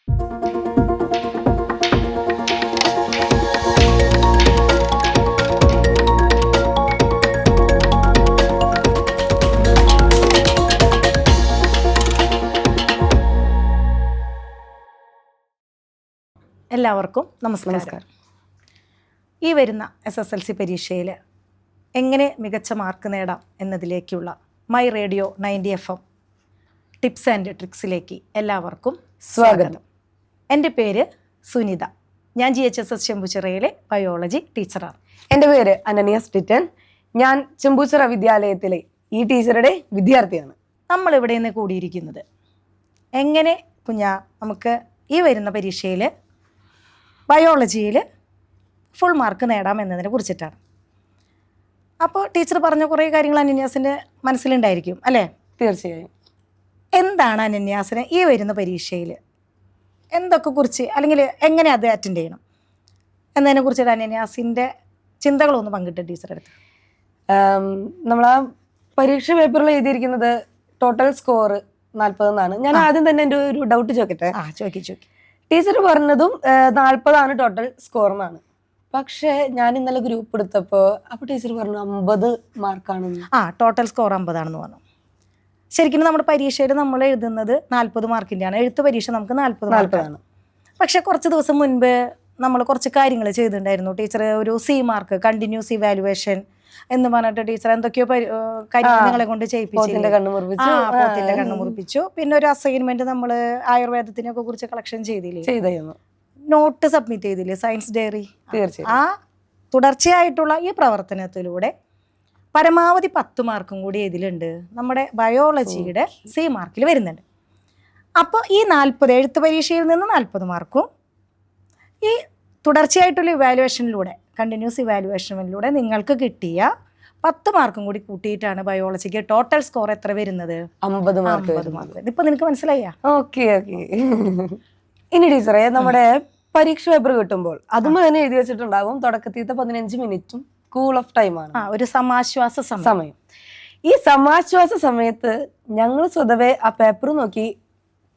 എല്ലാവർക്കും നമസ്കാരം. ഈ വരുന്ന SSLC പരീക്ഷയിൽ എങ്ങനെ മികച്ച മാർക്ക് നേടാം എന്നതിലേക്കുള്ള my radio 90 FM tips and ട്രിക്സിലേക്ക് എല്ലാവർക്കും സ്വാഗതം. എൻ്റെ പേര് സുനിത. ഞാൻ GHSS ചെമ്പൂച്ചിറയിലെ ബയോളജി ടീച്ചറാണ്. എൻ്റെ പേര് അനന്യ സ്റ്റിറ്റൻ. ഞാൻ ചെമ്പൂച്ചിറ വിദ്യാലയത്തിലെ ഈ ടീച്ചറുടെ വിദ്യാർത്ഥിയാണ്. നമ്മളിവിടെ നിന്ന് കൂടിയിരിക്കുന്നത് എങ്ങനെ നമുക്ക് ഈ വരുന്ന പരീക്ഷയിൽ ബയോളജിയിൽ ഫുൾ മാർക്ക് നേടാം എന്നതിനെ കുറിച്ചിട്ടാണ്. അപ്പോൾ ടീച്ചർ പറഞ്ഞ കുറേ കാര്യങ്ങൾ അനന്യാസിൻ്റെ മനസ്സിലുണ്ടായിരിക്കും അല്ലേ? തീർച്ചയായും. എന്താണ് അനന്യാസിന് ഈ വരുന്ന പരീക്ഷയിൽ എന്തൊക്കെ കുറിച്ച് അല്ലെങ്കിൽ എങ്ങനെ അത് അറ്റൻഡ് ചെയ്യണം എന്നതിനെ കുറിച്ചിട്ട് അനന്യാസിൻ്റെ ചിന്തകളൊന്ന് പങ്കിട്ട് ടീച്ചറെ അടുത്ത്. നമ്മൾ ആ പരീക്ഷ പേപ്പറിൽ എഴുതിയിരിക്കുന്നത് ടോട്ടൽ സ്കോർ 40 എന്നാണ്. ഞാൻ ആദ്യം തന്നെ എൻ്റെ ഒരു ഡൗട്ട് ചോദിക്കട്ടെ. ചോദിക്കി. ടീച്ചർ പറഞ്ഞതും 40 ടോട്ടൽ സ്കോർ എന്നാണ്. പക്ഷേ ഞാൻ ഇന്നലെ ഗ്രൂപ്പ് എടുത്തപ്പോൾ അപ്പോൾ ടീച്ചർ പറഞ്ഞു 50 മാർക്കാണെന്ന്. ടോട്ടൽ സ്കോർ 50 ആണെന്ന് പറഞ്ഞു. ശരിക്കും നമ്മുടെ പരീക്ഷയിൽ നമ്മൾ എഴുതുന്നത് 40 മാർക്കിൻ്റെയാണ്. എഴുത്ത് പരീക്ഷ നമുക്ക് 40 ആണ്. പക്ഷെ കുറച്ച് ദിവസം മുൻപ് നമ്മൾ കുറച്ച് കാര്യങ്ങൾ ചെയ്തിട്ടുണ്ടായിരുന്നു. ടീച്ചർ ഒരു C മാർക്ക് കണ്ടിന്യൂസ് ഇവാലുവേഷൻ എന്ന് പറഞ്ഞിട്ട് ടീച്ചർ എന്തൊക്കെയോ കാര്യങ്ങളെ കൊണ്ട് പോത്തിന്റെ കണ്ണ് മുറിപ്പിച്ചു. പിന്നെ ഒരു അസൈൻമെന്റ് നമ്മൾ ആയുർവേദത്തിനൊക്കെ കുറിച്ച് കളക്ഷൻ ചെയ്തില്ലേ, നോട്ട് സബ്മിറ്റ് ചെയ്തില്ലേ, സയൻസ് ഡയറി. ആ തുടർച്ചയായിട്ടുള്ള ഈ പ്രവർത്തനത്തിലൂടെ പരമാവധി 10 മാർക്കും കൂടി ഇതിലുണ്ട് നമ്മുടെ ബയോളജിയുടെ C മാർക്കിൽ വരുന്നുണ്ട്. അപ്പോൾ ഈ 40 എഴുത്ത് പരീക്ഷയിൽ നിന്ന് 40 മാർക്കും ഈ തുടർച്ചയായിട്ടുള്ള ഇവാലുവേഷനിലൂടെ കണ്ടിന്യൂസ് ഇവാലുവേഷനിലൂടെ നിങ്ങൾക്ക് കിട്ടിയ 10 മാർക്കും കൂടി കൂട്ടിയിട്ടാണ് ബയോളജിക്ക് ടോട്ടൽ സ്കോർ എത്ര വരുന്നത്? 50 മാർക്ക്. ഇപ്പൊ നിനക്ക് മനസ്സിലായ? ഓക്കെ. ഇനി ടീച്ചറെ, നമ്മുടെ പരീക്ഷ പേപ്പർ കിട്ടുമ്പോൾ അതും തന്നെ എഴുതി വെച്ചിട്ടുണ്ടാകും തുടക്കത്തിലത്തെ 15 മിനിറ്റും കൂൾ ഓഫ് ടൈമാണ്, ഒരു സമാശ്വാസ സമയം. ഈ സമാശ്വാസ സമയത്ത് ഞങ്ങൾ സ്വതവേ ആ പേപ്പർ നോക്കി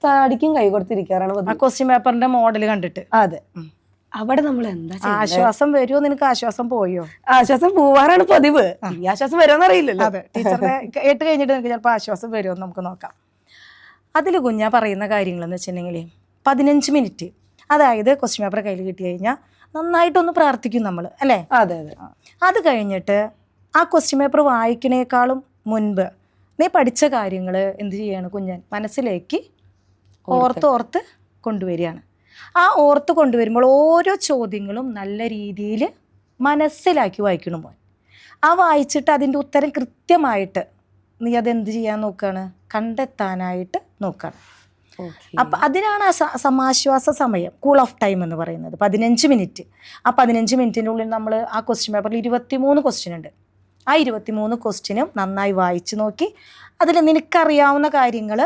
താടിക്കും കൈ കൊടുത്തിരിക്കാറാണ്. ക്വസ്റ്റ്യൻ പേപ്പറിന്റെ മോഡൽ കണ്ടിട്ട്. അതെ. അവിടെ നമ്മൾ എന്താ ആശ്വാസം വരുമോ? നിനക്ക് ആശ്വാസം പോയോ? ആശ്വാസം പോവാറാണ് പതിവ്. ഈ ആശ്വാസം വരുമോന്ന് അറിയില്ലല്ലോ. അതെ, ടീച്ചറിനെ കേട്ട് കഴിഞ്ഞിട്ട് നിനക്ക് ചിലപ്പോൾ ആശ്വാസം വരുമോ നമുക്ക് നോക്കാം. അതിൽ കുഞ്ഞാ പറയുന്ന കാര്യങ്ങളെന്ന് വെച്ചിട്ടുണ്ടെങ്കിൽ 15 മിനിറ്റ്, അതായത് ക്വസ്റ്റ്യൻ പേപ്പർ കയ്യിൽ കിട്ടി കഴിഞ്ഞാൽ നന്നായിട്ടൊന്ന് പ്രാർത്ഥിക്കും നമ്മൾ അല്ലേ? അതെ. അത് കഴിഞ്ഞിട്ട് ആ ക്വസ്റ്റ്യൻ പേപ്പർ വായിക്കണേക്കാളും മുൻപ് നീ പഠിച്ച കാര്യങ്ങൾ എന്ത് ചെയ്യാണ് കുഞ്ഞൻ മനസ്സിലേക്ക് ഓർത്ത് കൊണ്ടുവരികയാണ്. ആ ഓർത്ത് കൊണ്ടുവരുമ്പോൾ ഓരോ ചോദ്യങ്ങളും നല്ല രീതിയിൽ മനസ്സിലാക്കി വായിക്കണം മോൻ. ആ വായിച്ചിട്ട് അതിൻ്റെ ഉത്തരം കൃത്യമായിട്ട് നീ അതെന്ത് ചെയ്യാൻ നോക്കുകയാണ്? കണ്ടെത്താനായിട്ട് നോക്കുകയാണ്. അപ്പം അതിനാണ് ആ സമാശ്വാസ സമയം, കൂൾ ഓഫ് ടൈം എന്ന് പറയുന്നത്. 15 മിനിറ്റ്. ആ 15 മിനിറ്റിൻ്റെ ഉള്ളിൽ നമ്മൾ ആ ക്വസ്റ്റ്യൻ പേപ്പറിൽ 23 ക്വസ്റ്റ്യൻ ഉണ്ട്. ആ 23 ക്വസ്റ്റ്യനും നന്നായി വായിച്ച് നോക്കി അതിൽ നിനക്കറിയാവുന്ന കാര്യങ്ങൾ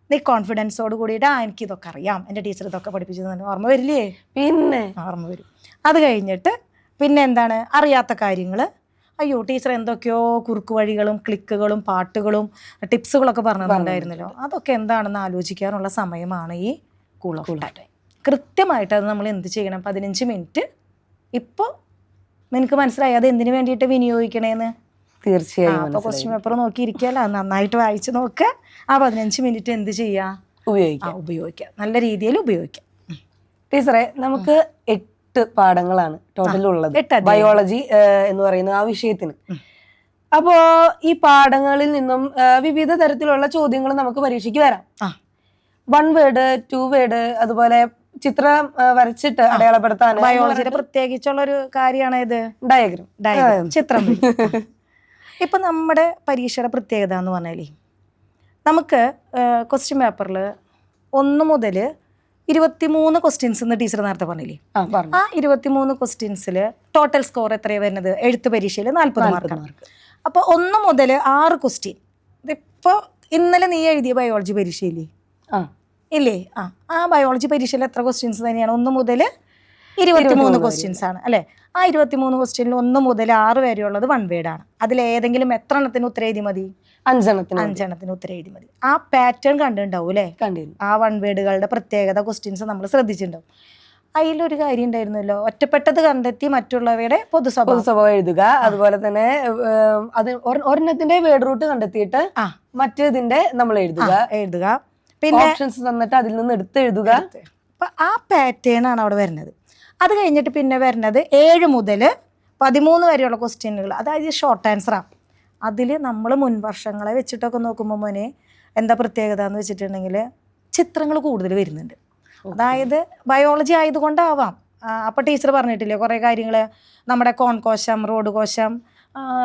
നീ കോൺഫിഡൻസോട് കൂടിയിട്ട് എനിക്കിതൊക്കെ അറിയാം, എൻ്റെ ടീച്ചർ ഇതൊക്കെ പഠിപ്പിച്ചു തന്നെ ഓർമ്മ വരില്ലേ? പിന്നെ ഓർമ്മ വരും. അത് കഴിഞ്ഞിട്ട് പിന്നെ എന്താണ് അറിയാത്ത കാര്യങ്ങൾ, അയ്യോ ടീച്ചർ എന്തൊക്കെയോ കുറുക്ക് വഴികളും ക്ലിക്കുകളും പാട്ടുകളും ടിപ്സുകളൊക്കെ പറഞ്ഞിട്ടുണ്ടായിരുന്നല്ലോ, അതൊക്കെ എന്താണെന്ന് ആലോചിക്കാനുള്ള സമയമാണ് ഈ കൂൾ ഓഫ് ടൈം. കൃത്യമായിട്ട് അത് നമ്മൾ എന്ത് ചെയ്യണം? 15 മിനിറ്റ്. ഇപ്പോൾ നിനക്ക് മനസ്സിലായി അത് എന്തിനു വേണ്ടിയിട്ട് വിനിയോഗിക്കണേന്ന്? തീർച്ചയായും. അപ്പോൾ ക്വസ്റ്റ്യൻ പേപ്പർ നോക്കിയിരിക്കുകയല്ല, നന്നായിട്ട് വായിച്ച് നോക്കുക. ആ 15 മിനിറ്റ് എന്ത് ചെയ്യുക? ഉപയോഗിക്കുക, നല്ല രീതിയിൽ ഉപയോഗിക്കുക. ടീച്ചറെ, നമുക്ക് 8 പാഠങ്ങളാണ് ടോട്ടൽ ഉള്ളത് ബയോളജി എന്ന് പറയുന്ന ആ വിഷയത്തിന്. അപ്പോ ഈ പാഠങ്ങളിൽ നിന്നും വിവിധ തരത്തിലുള്ള ചോദ്യങ്ങൾ നമുക്ക് പരീക്ഷയ്ക്ക് വരാം. 1 വേർഡ് 2 വേർഡ് അതുപോലെ ചിത്രം വരച്ചിട്ട് അടയാളപ്പെടുത്താൻ ബയോളജിയുടെ പ്രത്യേകിച്ചുള്ള ഒരു കാര്യമാണ് ഇത് ഡയഗ്രം, ചിത്രം. ഇപ്പൊ നമ്മുടെ പരീക്ഷയുടെ പ്രത്യേകത എന്ന് പറഞ്ഞാലേ നമുക്ക് ക്വസ്റ്റ്യൻ പേപ്പറിൽ 1 മുതൽ 23 ക്വസ്റ്റ്യൻസ് എന്ന് ടീച്ചർ നേരത്തെ പറഞ്ഞില്ലേ? ആ 23 ക്വസ്റ്റ്യൻസിൽ ടോട്ടൽ സ്കോർ എത്രയാണ് വരുന്നത്? എഴുത്ത് പരീക്ഷയിൽ 40 മാർക്കാണ്. അപ്പോൾ 1 മുതൽ 6 ക്വസ്റ്റ്യൻ. ഇതിപ്പോൾ ഇന്നലെ നീ എഴുതിയ ബയോളജി പരീക്ഷയില്ലേ? ഇല്ലേ? ആ ബയോളജി പരീക്ഷയിൽ എത്ര ക്വസ്റ്റ്യൻസ് തന്നെയാണ്? 1 മുതൽ 23 ക്വസ്റ്റ്യൻസ് ആണ് അല്ലേ? ആ 23 ക്വസ്റ്റ്യനിൽ 1 മുതൽ 6 വരെയുള്ളത് 1 വേർഡാണ്. അതിലേതെങ്കിലും എത്ര എണ്ണത്തിന് ഉത്തരം എഴുതി മതി? അഞ്ചെണ്ണത്തിന് ഉത്തരം എഴുതി മതി. ആ പാറ്റേൺ കണ്ടിട്ടുണ്ടാവും അല്ലേ? കണ്ടിരുന്നു. ആ വൺ വേർഡുകളുടെ പ്രത്യേകത ക്വസ്റ്റ്യൻസ് നമ്മൾ ശ്രദ്ധിച്ചിട്ടുണ്ടാവും. അതിലൊരു കാര്യം ഉണ്ടായിരുന്നല്ലോ, ഒറ്റപ്പെട്ടത് കണ്ടെത്തി മറ്റുള്ളവയുടെ പൊതുസ്വഭാവം എഴുതുക. അതുപോലെ തന്നെ അത് ഒരെണ്ണത്തിന്റെ വേർഡ് റൂട്ട് കണ്ടെത്തിയിട്ട് മറ്റേതിന്റെ നമ്മൾ എഴുതുക. പിന്നെ ഓപ്ഷൻസ് തന്നിട്ട് അതിൽ നിന്ന് എടുത്ത് എഴുതുക. അപ്പൊ ആ പാറ്റേൺ ആണ് അവിടെ വരുന്നത്. അത് കഴിഞ്ഞിട്ട് പിന്നെ വരുന്നത് 7 മുതൽ 13 വരെയുള്ള ക്വസ്റ്റ്യനുകൾ, അതായത് ഷോർട്ട് ആൻസറാണ്. അതിൽ നമ്മൾ മുൻ വർഷങ്ങളെ വെച്ചിട്ടൊക്കെ നോക്കുമ്പോൾ മോനെ എന്താ പ്രത്യേകത എന്ന് വെച്ചിട്ടുണ്ടെങ്കിൽ ചിത്രങ്ങൾ കൂടുതൽ വരുന്നുണ്ട്. അതായത് ബയോളജി ആയതുകൊണ്ടാവാം. അപ്പോൾ ടീച്ചർ പറഞ്ഞിട്ടില്ലേ കുറേ കാര്യങ്ങൾ, നമ്മുടെ കോശം, റോഡ് കോശം,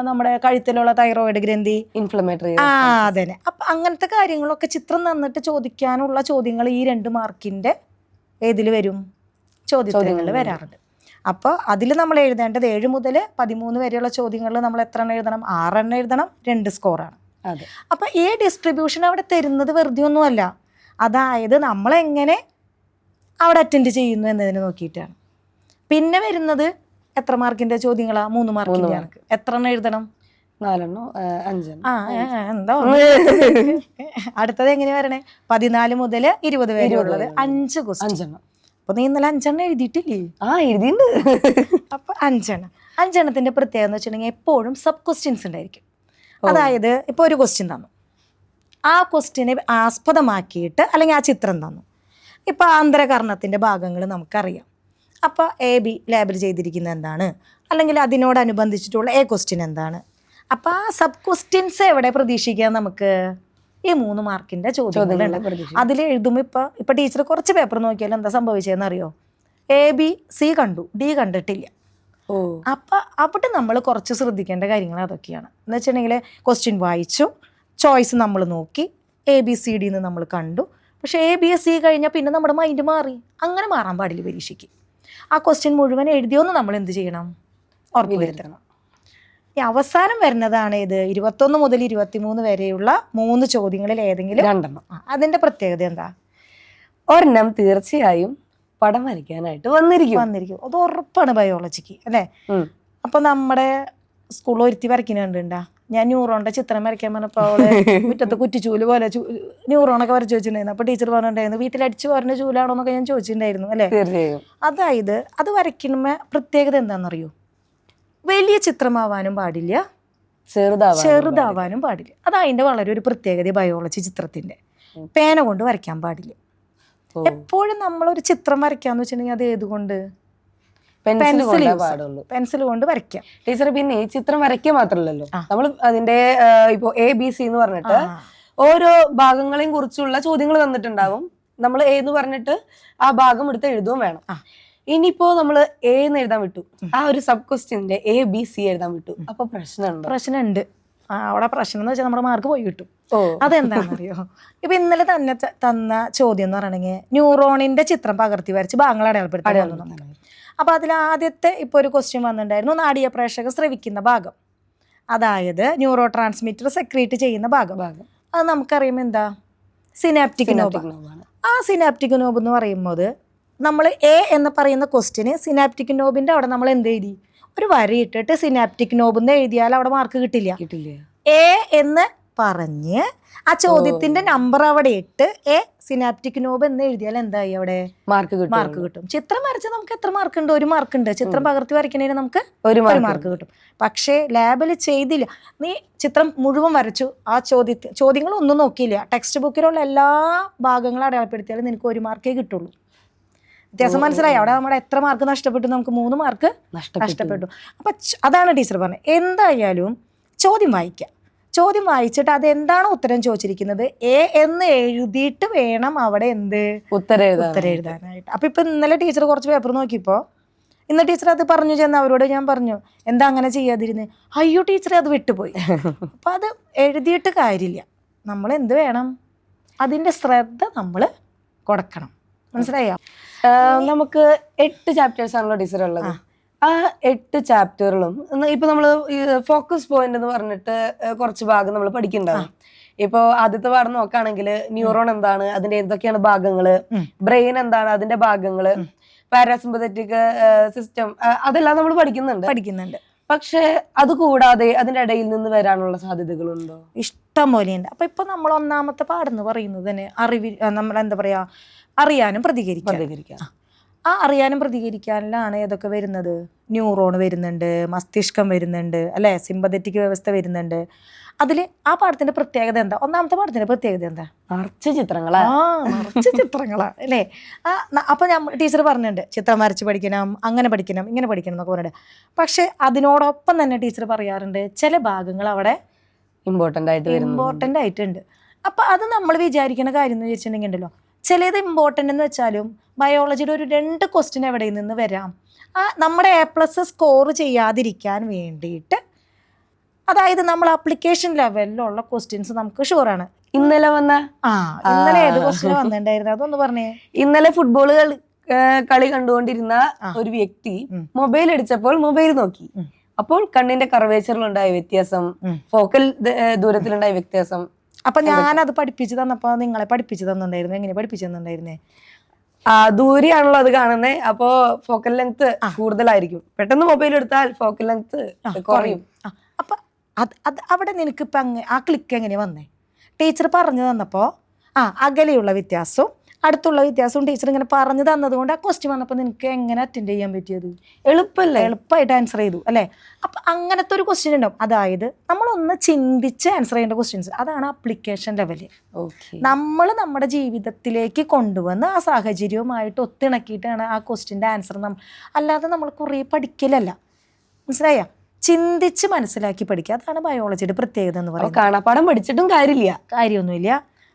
നമ്മുടെ കഴുത്തിലുള്ള തൈറോയിഡ് ഗ്രന്ഥി, ഇൻഫ്ലമേറ്ററി, അതന്നെ. അപ്പം അങ്ങനത്തെ കാര്യങ്ങളൊക്കെ ചിത്രം തന്നിട്ട് ചോദിക്കാനുള്ള ചോദ്യങ്ങൾ ഈ 2 മാർക്കിൻ്റെ ഏതിൽ വരും? ചോദ്യങ്ങളിൽ വരാറുണ്ട്. അപ്പോൾ അതിൽ നമ്മൾ എഴുതേണ്ടത് 7 മുതൽ 13 വരെയുള്ള ചോദ്യങ്ങളിൽ നമ്മൾ എത്ര എണ്ണം എഴുതണം? 6 എണ്ണം എഴുതണം. 2 സ്കോറാണ്. അപ്പം ഈ ഡിസ്ട്രിബ്യൂഷൻ അവിടെ തരുന്നത് വെറുതെ ഒന്നുമല്ല, അതായത് നമ്മളെങ്ങനെ അവിടെ അറ്റൻഡ് ചെയ്യുന്നു എന്നതിനെ നോക്കിയിട്ടാണ്. പിന്നെ വരുന്നത് എത്ര മാർക്കിൻ്റെ ചോദ്യങ്ങളാണ്? 3 മാർക്കിൻ്റെ. എത്ര എണ്ണം എഴുതണം? 4 എന്താ അടുത്തത് എങ്ങനെ വരണേ? 14 മുതൽ 20 വരെ ഉള്ളത് 5 ക്വസ്റ്റ്യൻ. അപ്പൊ നീ ഇന്നലെ 5 എണ്ണം എഴുതിയിട്ടില്ലേ? എഴുതിയിട്ടുണ്ട്. അപ്പൊ 5 എണ്ണത്തിന്റെ പ്രത്യേകത എന്ന് വെച്ചിട്ടുണ്ടെങ്കിൽ എപ്പോഴും സബ് ക്വസ്റ്റ്യൻസ് ഉണ്ടായിരിക്കും. അതായത് ഇപ്പൊ ഒരു ക്വസ്റ്റ്യൻ തന്നു, ആ ക്വസ്റ്റ്യനെ ആസ്പദമാക്കിയിട്ട് അല്ലെങ്കിൽ ആ ചിത്രം തന്നു. ഇപ്പൊ ആന്തരകർണത്തിന്റെ ഭാഗങ്ങൾ നമുക്കറിയാം. അപ്പോൾ AB ലേബൽ ചെയ്തിരിക്കുന്നത് എന്താണ്, അല്ലെങ്കിൽ അതിനോടനുബന്ധിച്ചിട്ടുള്ള ക്വസ്റ്റ്യൻ എന്താണ്. അപ്പോൾ ആ സബ് ക്വസ്റ്റ്യൻസ് എവിടെ പ്രതീക്ഷിക്കാൻ നമുക്ക്? ഈ 3 മാർക്കിൻ്റെ ചോദ്യങ്ങളുണ്ട്. അതിൽ എഴുതുമ്പോൾ ഇപ്പോൾ ടീച്ചർ കുറച്ച് പേപ്പർ നോക്കിയാലും എന്താ സംഭവിച്ചതെന്ന് അറിയോ? ABC കണ്ടു, D കണ്ടിട്ടില്ല. അപ്പം അവിടെ നമ്മൾ കുറച്ച് ശ്രദ്ധിക്കേണ്ട കാര്യങ്ങൾ അതൊക്കെയാണ്. എന്ന് വെച്ചിട്ടുണ്ടെങ്കിൽ ക്വസ്റ്റ്യൻ വായിച്ചു, ചോയ്സ് നമ്മൾ നോക്കി, ABCD നമ്മൾ കണ്ടു. പക്ഷേ ABC കഴിഞ്ഞാൽ പിന്നെ നമ്മുടെ മൈൻഡ് മാറി. അങ്ങനെ മാറാൻ പാടില്ല പരീക്ഷയ്ക്ക്. ആ ക്വസ്റ്റ്യൻ മുഴുവൻ എഴുതിയോന്ന് നമ്മൾ എന്ത് ചെയ്യണം? ഉറപ്പ് വരുത്തണം. ഈ അവസാനം വരുന്നതാണ് ഇത് 21 മുതൽ 23 വരെയുള്ള 3 ചോദ്യങ്ങളിൽ ഏതെങ്കിലും 2 എണ്ണം. അതിൻ്റെ പ്രത്യേകത എന്താ? ഒരെണ്ണം തീർച്ചയായും പടം വരയ്ക്കാനായിട്ട് വന്നിരിക്കും. അത് ഉറപ്പാണ് ബയോളജിക്ക് അല്ലേ? അപ്പൊ നമ്മുടെ സ്കൂളിൽ ഒരുത്തി വരയ്ക്കുന്നുണ്ടാ, ഞാൻ ന്യൂറോണിന്റെ ചിത്രം വരയ്ക്കാൻ പറഞ്ഞപ്പോൾ അവള് മുറ്റത്ത് കുറ്റിച്ചൂല് പോലെ ന്യൂറോണൊക്കെ വരച്ചു വെച്ചിട്ടുണ്ടായിരുന്നു. അപ്പൊ ടീച്ചർ പറഞ്ഞിട്ടുണ്ടായിരുന്നു വീട്ടിൽ അടിച്ചു പറഞ്ഞ ചൂലാണോ എന്നൊക്കെ ഞാൻ ചോദിച്ചിട്ടുണ്ടായിരുന്നു അല്ലേ? അതായത് അത് വരയ്ക്കുമ്പോ പ്രത്യേകത എന്താണെന്നറിയോ? വലിയ ചിത്രമാവാനും പാടില്ല, ചെറുതാവാനും പാടില്ല. അത് അതിന്റെ വളരെ ഒരു പ്രത്യേകത ബയോളജി ചിത്രത്തിന്റെ. പേന കൊണ്ട് വരയ്ക്കാൻ പാടില്ല. എപ്പോഴും നമ്മളൊരു ചിത്രം വരയ്ക്കാന്ന് വെച്ചിട്ടുണ്ടെങ്കിൽ അത് ഏതുകൊണ്ട്? പെൻസിൽ കൊണ്ട് വരയ്ക്കാം. ടീച്ചർ പിന്നെ ഈ ചിത്രം വരയ്ക്കുക മാത്രമല്ലല്ലോ, നമ്മൾ അതിന്റെ ഇപ്പൊ ABC എന്ന് പറഞ്ഞിട്ട് ഓരോ ഭാഗങ്ങളെയും കുറിച്ചുള്ള ചോദ്യങ്ങൾ തന്നിട്ടുണ്ടാവും. നമ്മൾ എന്ന് പറഞ്ഞിട്ട് ആ ഭാഗം എടുത്ത് എഴുതുകയും വേണം. ഇനിയിപ്പോ നമ്മള് എന്ന് എഴുതാൻ വിട്ടു, ആ ഒരു സബ് ക്വസ്റ്റ്യന്റെ ABC എഴുതാൻ വിട്ടു, അപ്പൊ പ്രശ്നമുണ്ട്. അവിടെ പ്രശ്നം എന്ന് വെച്ചാൽ നമ്മുടെ മാർക്ക് പോയി കിട്ടും. അതെന്താണെന്നറിയോ? ഇപ്പൊ ഇന്നലെ തന്നെ തന്ന ചോദ്യം എന്ന് പറയണെങ്കിൽ ന്യൂറോണിന്റെ ചിത്രം പകർത്തി വരച്ച് ഭാഗങ്ങൾ അടയാളപ്പെടുത്തി. അപ്പൊ അതിൽ ആദ്യത്തെ ഇപ്പൊ ഒരു ക്വസ്റ്റ്യൻ വന്നിട്ടുണ്ടായിരുന്നു, നാഡീയ പ്രേഷകം സ്രവിക്കുന്ന ഭാഗം, അതായത് ന്യൂറോ ട്രാൻസ്മിറ്റർ സെക്രീറ്റ് ചെയ്യുന്ന ഭാഗം. അത് നമുക്കറിയുമ്പോൾ എന്താ? Synaptic knob. ആ സിനാപ്റ്റിക് നോബ് എന്ന് പറയുമ്പോൾ നമ്മൾ എന്ന് പറയുന്ന ക്വസ്റ്റ്യന് സിനാപ്റ്റിക് നോബിന്റെ അവിടെ നമ്മൾ എന്ത് എഴുതി? ഒരു വരയിട്ടിട്ട് സിനാപ്റ്റിക് നോബ് എന്ന് എഴുതിയാൽ അവിടെ മാർക്ക് കിട്ടില്ല. എന്ന് പറഞ്ഞ് ആ ചോദ്യത്തിന്റെ നമ്പർ അവിടെ ഇട്ട് സിനാപ്റ്റിക് നോബ് എന്ന് എഴുതിയാൽ എന്തായി? അവിടെ മാർക്ക് കിട്ടും. ചിത്രം വരച്ചാൽ നമുക്ക് എത്ര മാർക്ക് ഉണ്ട്? 1 മാർക്ക് ഉണ്ട്. ചിത്രം പകർത്തി വരയ്ക്കുന്നതിന് നമുക്ക് 1 മാർക്ക് കിട്ടും. പക്ഷേ ലാബിൽ ചെയ്തില്ല, നീ ചിത്രം മുഴുവൻ വരച്ചു, ആ ചോദ്യങ്ങളൊന്നും നോക്കിയില്ല, ടെക്സ്റ്റ് ബുക്കിലുള്ള എല്ലാ ഭാഗങ്ങളും അടയാളപ്പെടുത്തിയാലും നിനക്ക് 1 മാർക്കേ കിട്ടുള്ളൂ. വ്യത്യാസം മനസ്സിലായി? അവിടെ നമ്മുടെ എത്ര മാർക്ക് നഷ്ടപ്പെട്ടു? നമുക്ക് 3 മാർക്ക് നഷ്ടപ്പെട്ടു. അപ്പൊ അതാണ് ടീച്ചർ പറഞ്ഞത്. എന്തായാലും ചോദ്യം വായിക്കാം. ചോദ്യം വായിച്ചിട്ട് അതെന്താണ് ഉത്തരം ചോദിച്ചിരിക്കുന്നത് എന്ന് എഴുതിയിട്ട് വേണം അവിടെ ഉത്തരം എഴുതാനായിട്ട്. അപ്പൊ ഇപ്പൊ ഇന്നലെ ടീച്ചർ കുറച്ച് പേപ്പർ നോക്കിയപ്പോ ഇന്ന് ടീച്ചർ അത് പറഞ്ഞു ചെന്ന് അവരോട് ഞാൻ പറഞ്ഞു, എന്താ അങ്ങനെ ചെയ്യാതിരുന്ന്? അയ്യോ ടീച്ചറെ അത് വിട്ടുപോയി. അപ്പൊ അത് എഴുതിയിട്ട് കാര്യമില്ല. നമ്മൾ എന്ത് വേണം? അതിന്റെ ശ്രദ്ധ നമ്മൾ കൊടുക്കണം. മനസ്സിലായോ? നമുക്ക് 8 ചാപ്റ്റേഴ്സ് ആണല്ലോ ടീച്ചർ ഉള്ളത്. ആ 8 ചാപ്റ്ററിലും ഇപ്പൊ നമ്മള് ഫോക്കസ് പോയിന്റ് എന്ന് പറഞ്ഞിട്ട് കുറച്ച് ഭാഗം നമ്മൾ പഠിക്കുന്നുണ്ടാവും. ഇപ്പൊ ആദ്യത്തെ പാഠം നോക്കുകയാണെങ്കിൽ ന്യൂറോൺ എന്താണ്, അതിന്റെ എന്തൊക്കെയാണ് ഭാഗങ്ങള്, ബ്രെയിൻ എന്താണ്, അതിന്റെ ഭാഗങ്ങള്, പാരാസിമ്പത്തറ്റിക് സിസ്റ്റം, അതെല്ലാം നമ്മൾ പഠിക്കുന്നുണ്ട്. പക്ഷെ അത് കൂടാതെ അതിന്റെ ഇടയിൽ നിന്ന് വരാനുള്ള സാധ്യതകളുണ്ടോ? ഇഷ്ടം പോലെയുണ്ട്. അപ്പം ഇപ്പം നമ്മൾ ഒന്നാമത്തെ പാടെന്ന് പറയുന്നത് തന്നെ നമ്മളെന്താ പറയുക, അറിയാനും പ്രതികരിക്കാം. ആ അറിയാനും പ്രതികരിക്കാനിലാണ് ഏതൊക്കെ വരുന്നത്? ന്യൂറോൺ വരുന്നുണ്ട്, മസ്തിഷ്കം വരുന്നുണ്ട്, അല്ലേ, സിമ്പതറ്റിക് വ്യവസ്ഥ വരുന്നുണ്ട്. അതിൽ ആ പാഠത്തിന്റെ പ്രത്യേകത എന്താ? ഒന്നാമത്തെ പാഠത്തിന്റെ പ്രത്യേകത എന്താ? നിറച്ച് ചിത്രങ്ങളാ. നിറച്ച് ചിത്രങ്ങളാ അല്ലേ. അപ്പൊ ഞാൻ ടീച്ചർ പറഞ്ഞിട്ടുണ്ട് ചിത്രം വരച്ച് പഠിക്കണം, അങ്ങനെ പഠിക്കണം, ഇങ്ങനെ പഠിക്കണം എന്നൊക്കെ പറഞ്ഞിട്ട്. പക്ഷെ അതിനോടൊപ്പം തന്നെ ടീച്ചർ പറയാറുണ്ട് ചില ഭാഗങ്ങൾ അവിടെ ഇമ്പോർട്ടൻ്റ് ആയിട്ടുണ്ട്. അപ്പൊ അത് നമ്മൾ വിചാരിക്കുന്ന കാര്യം എന്ന് വെച്ചിട്ടുണ്ടെങ്കിൽ ഉണ്ടല്ലോ, ചിലത് ഇമ്പോർട്ടൻ്റ് എന്ന് വെച്ചാലും ബയോളജിയുടെ ഒരു 2 ക്വസ്റ്റ്യൻ എവിടെ നിന്ന് വരാം. നമ്മുടെ A+ സ്കോർ ചെയ്യാതിരിക്കാൻ വേണ്ടിയിട്ട്, അതായത് നമ്മൾ ആപ്ലിക്കേഷൻ ലെവലിലുള്ള ക്വസ്റ്റ്യൻസ് നമുക്ക് ഷുവറാണ്. ഇന്നലെ ഏത് ക്വസ്റ്റ്യൻ വന്നിട്ടുണ്ടായിരുന്നു? അതൊന്ന് പറഞ്ഞേ. ഇന്നലെ ഫുട്ബോൾ കളി കണ്ടുകൊണ്ടിരുന്ന ഒരു വ്യക്തി മൊബൈൽ അടിച്ചപ്പോൾ മൊബൈൽ നോക്കി. അപ്പോൾ കണ്ണിന്റെ കർവേച്ചറിലുണ്ടായ വ്യത്യാസം, ഫോക്കൽ ദൂരത്തിലുണ്ടായ വ്യത്യാസം. അപ്പൊ ഞാനത് പഠിപ്പിച്ചു തന്നപ്പോ നിങ്ങളെ പഠിപ്പിച്ചു തന്നിട്ടുണ്ടായിരുന്നു. എങ്ങനെ പഠിപ്പിച്ചു തന്നിട്ടുണ്ടായിരുന്നേ? ദൂരെയാണല്ലോ അത് കാണുന്നത്, അപ്പോ ഫോക്കൽ ലെങ്ത് കൂടുതലായിരിക്കും. പെട്ടെന്ന് മൊബൈൽ എടുത്താൽ ഫോക്കൽ ലെങ്ത് കുറയും. അപ്പൊ അത് അവിടെ നിനക്കിപ്പോ ആ ക്ലിക്ക് എങ്ങനെ വന്നേ? ടീച്ചർ പറഞ്ഞു തന്നപ്പോ അകലെയുള്ള വ്യത്യാസവും അടുത്തുള്ള വ്യത്യാസവും ടീച്ചർ ഇങ്ങനെ പറഞ്ഞു തന്നത് കൊണ്ട് ആ ക്വസ്റ്റ്യൻ വന്നപ്പോൾ നിനക്ക് എങ്ങനെ അറ്റൻഡ് ചെയ്യാൻ പറ്റിയത്? എളുപ്പമായിട്ട് ആൻസർ ചെയ്തു അല്ലേ? അപ്പം അങ്ങനത്തെ ഒരു ക്വസ്റ്റ്യൻ ഉണ്ടാവും. അതായത് നമ്മളൊന്ന് ചിന്തിച്ച് ആൻസർ ചെയ്യേണ്ട ക്വസ്റ്റ്യൻസ്, അതാണ് ആപ്ലിക്കേഷൻ ലെവല്. നമ്മൾ നമ്മുടെ ജീവിതത്തിലേക്ക് കൊണ്ടുവന്ന് ആ സാഹചര്യവുമായിട്ട് ഒത്തിണക്കിയിട്ടാണ് ആ ക്വസ്റ്റ്യൻ്റെ ആൻസർ. അല്ലാതെ നമ്മൾ കുറേ പഠിക്കലല്ല, മനസ്സിലായ? ചിന്തിച്ച് മനസ്സിലാക്കി പഠിക്കുക. അതാണ് ബയോളജിയുടെ പ്രത്യേകത എന്ന് പറയുന്നത്. കാണാപ്പാഠം പഠിച്ചിട്ടും കാര്യമൊന്നുമില്ല.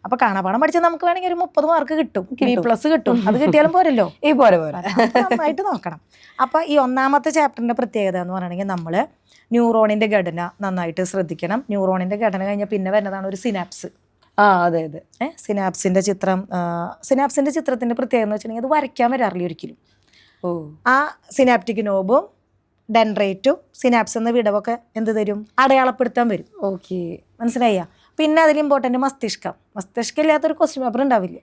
അപ്പൊ കാണാപ്പാഠം പഠിച്ചാൽ നമുക്ക് വേണമെങ്കിൽ ഒരു 30 മാർക്ക് കിട്ടും, B+ കിട്ടും. അത് കിട്ടിയാലും പോരല്ലോ, നന്നായിട്ട് നോക്കണം. അപ്പൊ ഈ ഒന്നാമത്തെ ചാപ്റ്ററിന്റെ പ്രത്യേകത എന്ന് പറയുകയാണെങ്കിൽ നമ്മൾ ന്യൂറോണിന്റെ ഘടന നന്നായിട്ട് ശ്രദ്ധിക്കണം. ന്യൂറോണിന്റെ ഘടന കഴിഞ്ഞാൽ പിന്നെ വരുന്നതാണ് ഒരു സിനാപ്സ്. സിനാപ്സിന്റെ ചിത്രം. സിനാപ്സിന്റെ ചിത്രത്തിന്റെ പ്രത്യേകത എന്ന് വെച്ചിട്ടുണ്ടെങ്കിൽ അത് വരയ്ക്കാൻ വരാറില്ല ഒരിക്കലും. ആ സിനാപ്റ്റിക് നോബും ഡെൻഡ്രൈറ്റും സിനാപ്സ് എന്ന വിടവൊക്കെ എന്ത് തരും? അടയാളപ്പെടുത്താൻ വരും. മനസ്സിലായ? പിന്നെ അതിൽ ഇമ്പോർട്ടൻ്റ് മസ്തിഷ്കം ഇല്ലാത്തൊരു ക്വസ്റ്റ്യൻ പേപ്പർ ഉണ്ടാവില്ല.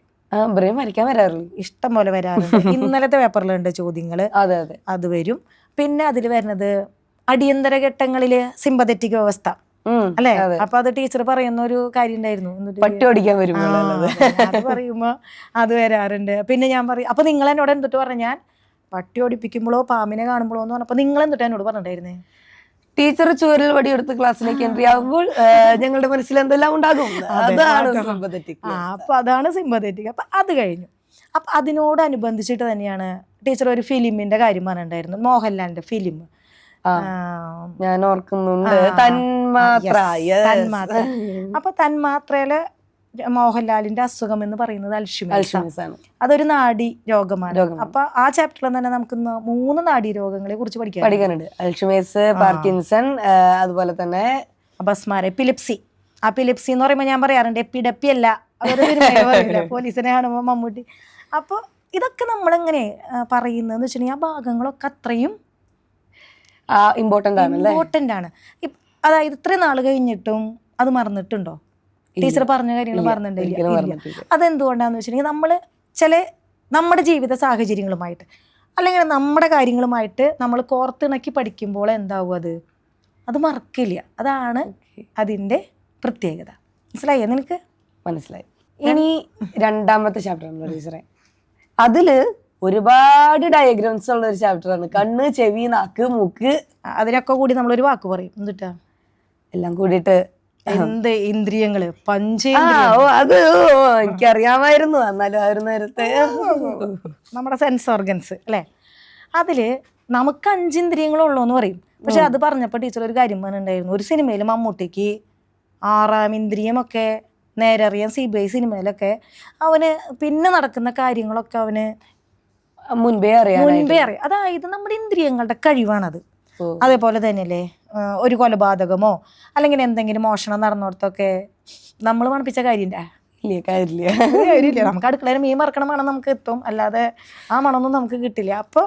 ഇഷ്ടം പോലെ വരാറുണ്ട്. ഇന്നലത്തെ പേപ്പറിലുണ്ട് ചോദ്യങ്ങൾ, അത് വരും. പിന്നെ അതിൽ വരുന്നത് അടിയന്തര ഘട്ടങ്ങളില് സിമ്പതറ്റിക് വ്യവസ്ഥ അല്ലെ. അപ്പൊ അത് ടീച്ചർ പറയുന്ന ഒരു കാര്യം ഉണ്ടായിരുന്നു, അത് പറയുമ്പോ അത് വരാറുണ്ട്. പിന്നെ ഞാൻ പറയും, അപ്പൊ നിങ്ങൾ എന്നോട് എന്തിട്ട് പറഞ്ഞ, ഞാൻ പട്ടി ഓടിപ്പിക്കുമ്പോഴോ പാമ്പിനെ കാണുമ്പോഴോ എന്ന് പറഞ്ഞപ്പോ നിങ്ങൾ എന്തിട്ട് എന്നോട് പറഞ്ഞിട്ടുണ്ടായിരുന്നേ? ടീച്ചർ ചുവരിൽ വടിയെടുത്ത് ക്ലാസ്സിലേക്ക് എൻട്രി ആകുമ്പോൾ ഞങ്ങളുടെ മനസ്സിൽ എന്തെല്ലാം ഉണ്ടാകും, അപ്പൊ അതാണ് സിമ്പതറ്റിക്. അപ്പൊ അത് കഴിഞ്ഞു. അപ്പൊ അതിനോടനുബന്ധിച്ചിട്ട് തന്നെയാണ് ടീച്ചർ ഒരു ഫിലിമിന്റെ കാര്യം പറഞ്ഞിട്ടുണ്ടായിരുന്നു, മോഹൻലാലിന്റെ ഫിലിം. ഞാൻ ഓർക്കുന്നുണ്ട്, തന്മാത്ര. അപ്പൊ തന്മാത്രയില് മോഹൻലാലിന്റെ അസുഖം എന്ന് പറയുന്നത് അൽഷിമേഴ്സ് ആണ്. അതൊരു നാഡി രോഗമാണ്. അപ്പൊ ആ ചാപ്റ്ററിൽ തന്നെ നമുക്ക് 3 നാഡി രോഗങ്ങളെ കുറിച്ച് പഠിക്കാനുണ്ട്. അൽഷിമേഴ്സ്, പാർക്കിൻസൺ, അതുപോലെ തന്നെ അപസ്മാരം, എപ്പിലെപ്സി. ആ എപ്പിലെപ്സി എന്ന് പറയുമ്പോൾ ഞാൻ പറയാറുണ്ട് എപ്പിഡപ്പി അല്ല, പോലീസിനെ കാണുമ്പോൾ മമ്മൂട്ടി. അപ്പോൾ ഇതൊക്കെ നമ്മളെങ്ങനെ പറയുന്നതെന്ന് വെച്ചിട്ടുണ്ടെങ്കിൽ ആ ഭാഗങ്ങളൊക്കെ അത്രയും ഇമ്പോർട്ടൻ്റ് ആണ്. അതായത് ഇത്രയും നാൾ കഴിഞ്ഞിട്ടും അത് മറന്നിട്ടുണ്ടോ? ടീച്ചർ പറഞ്ഞ കാര്യങ്ങൾ പറഞ്ഞിട്ടില്ല. അതെന്തുകൊണ്ടാന്ന് വെച്ചിട്ടുണ്ടെങ്കിൽ നമ്മൾ നമ്മുടെ ജീവിത സാഹചര്യങ്ങളുമായിട്ട് അല്ലെങ്കിൽ നമ്മുടെ കാര്യങ്ങളുമായിട്ട് നമ്മൾ കോർത്തിണക്കി പഠിക്കുമ്പോൾ എന്താവും, അത് മറക്കില്ല. അതാണ് അതിൻ്റെ പ്രത്യേകത. മനസ്സിലായോ നിനക്ക്? മനസ്സിലായി. ഇനി രണ്ടാമത്തെ ചാപ്റ്റർ ആണ് ടീച്ചറെ. അതില് ഒരുപാട് ഡയഗ്രാംസ് ഉള്ള ഒരു ചാപ്റ്ററാണ്. കണ്ണ്, ചെവി, നാക്ക്, മൂക്ക്, അതിനൊക്കെ കൂടി നമ്മളൊരു വാക്ക് പറയും. എന്നിട്ടാ എല്ലാം കൂടിയിട്ട് എന്ത് ഇന്ദ്രിയങ്ങള്, അത് എനിക്കറിയാമായിരുന്നു. എന്നാലും ആ ഒരു നേരത്തെ നമ്മുടെ സെൻസ് ഓർഗൻസ് അല്ലേ, അതില് നമുക്ക് 5 ഇന്ദ്രിയങ്ങളുള്ളൂ എന്ന് പറയും. പക്ഷെ അത് പറഞ്ഞപ്പോൾ ടീച്ചർ ഒരു കാര്യം പറഞ്ഞിട്ടുണ്ടായിരുന്നു. ഒരു സിനിമയിൽ മമ്മൂട്ടിക്ക് 6ാം ഇന്ദ്രിയമൊക്കെ നേരറിയാൻ CBI സിനിമയിലൊക്കെ അവന് പിന്നെ നടക്കുന്ന കാര്യങ്ങളൊക്കെ അവന് മുൻപേ അറിയാം. അതായത് നമ്മുടെ ഇന്ദ്രിയങ്ങളുടെ കഴിവാണത്. അതേപോലെ തന്നെയല്ലേ ഒരു കൊലപാതകമോ അല്ലെങ്കിൽ എന്തെങ്കിലും മോഷണം നടന്നിടത്തൊക്കെ നമ്മൾ മണപ്പിച്ച കാര്യമില്ല. നമുക്ക് അടുക്കളയിൽ മീൻ മറക്കണ മണം നമുക്ക് എത്തും, അല്ലാതെ ആ മണമൊന്നും നമുക്ക് കിട്ടില്ല. അപ്പോൾ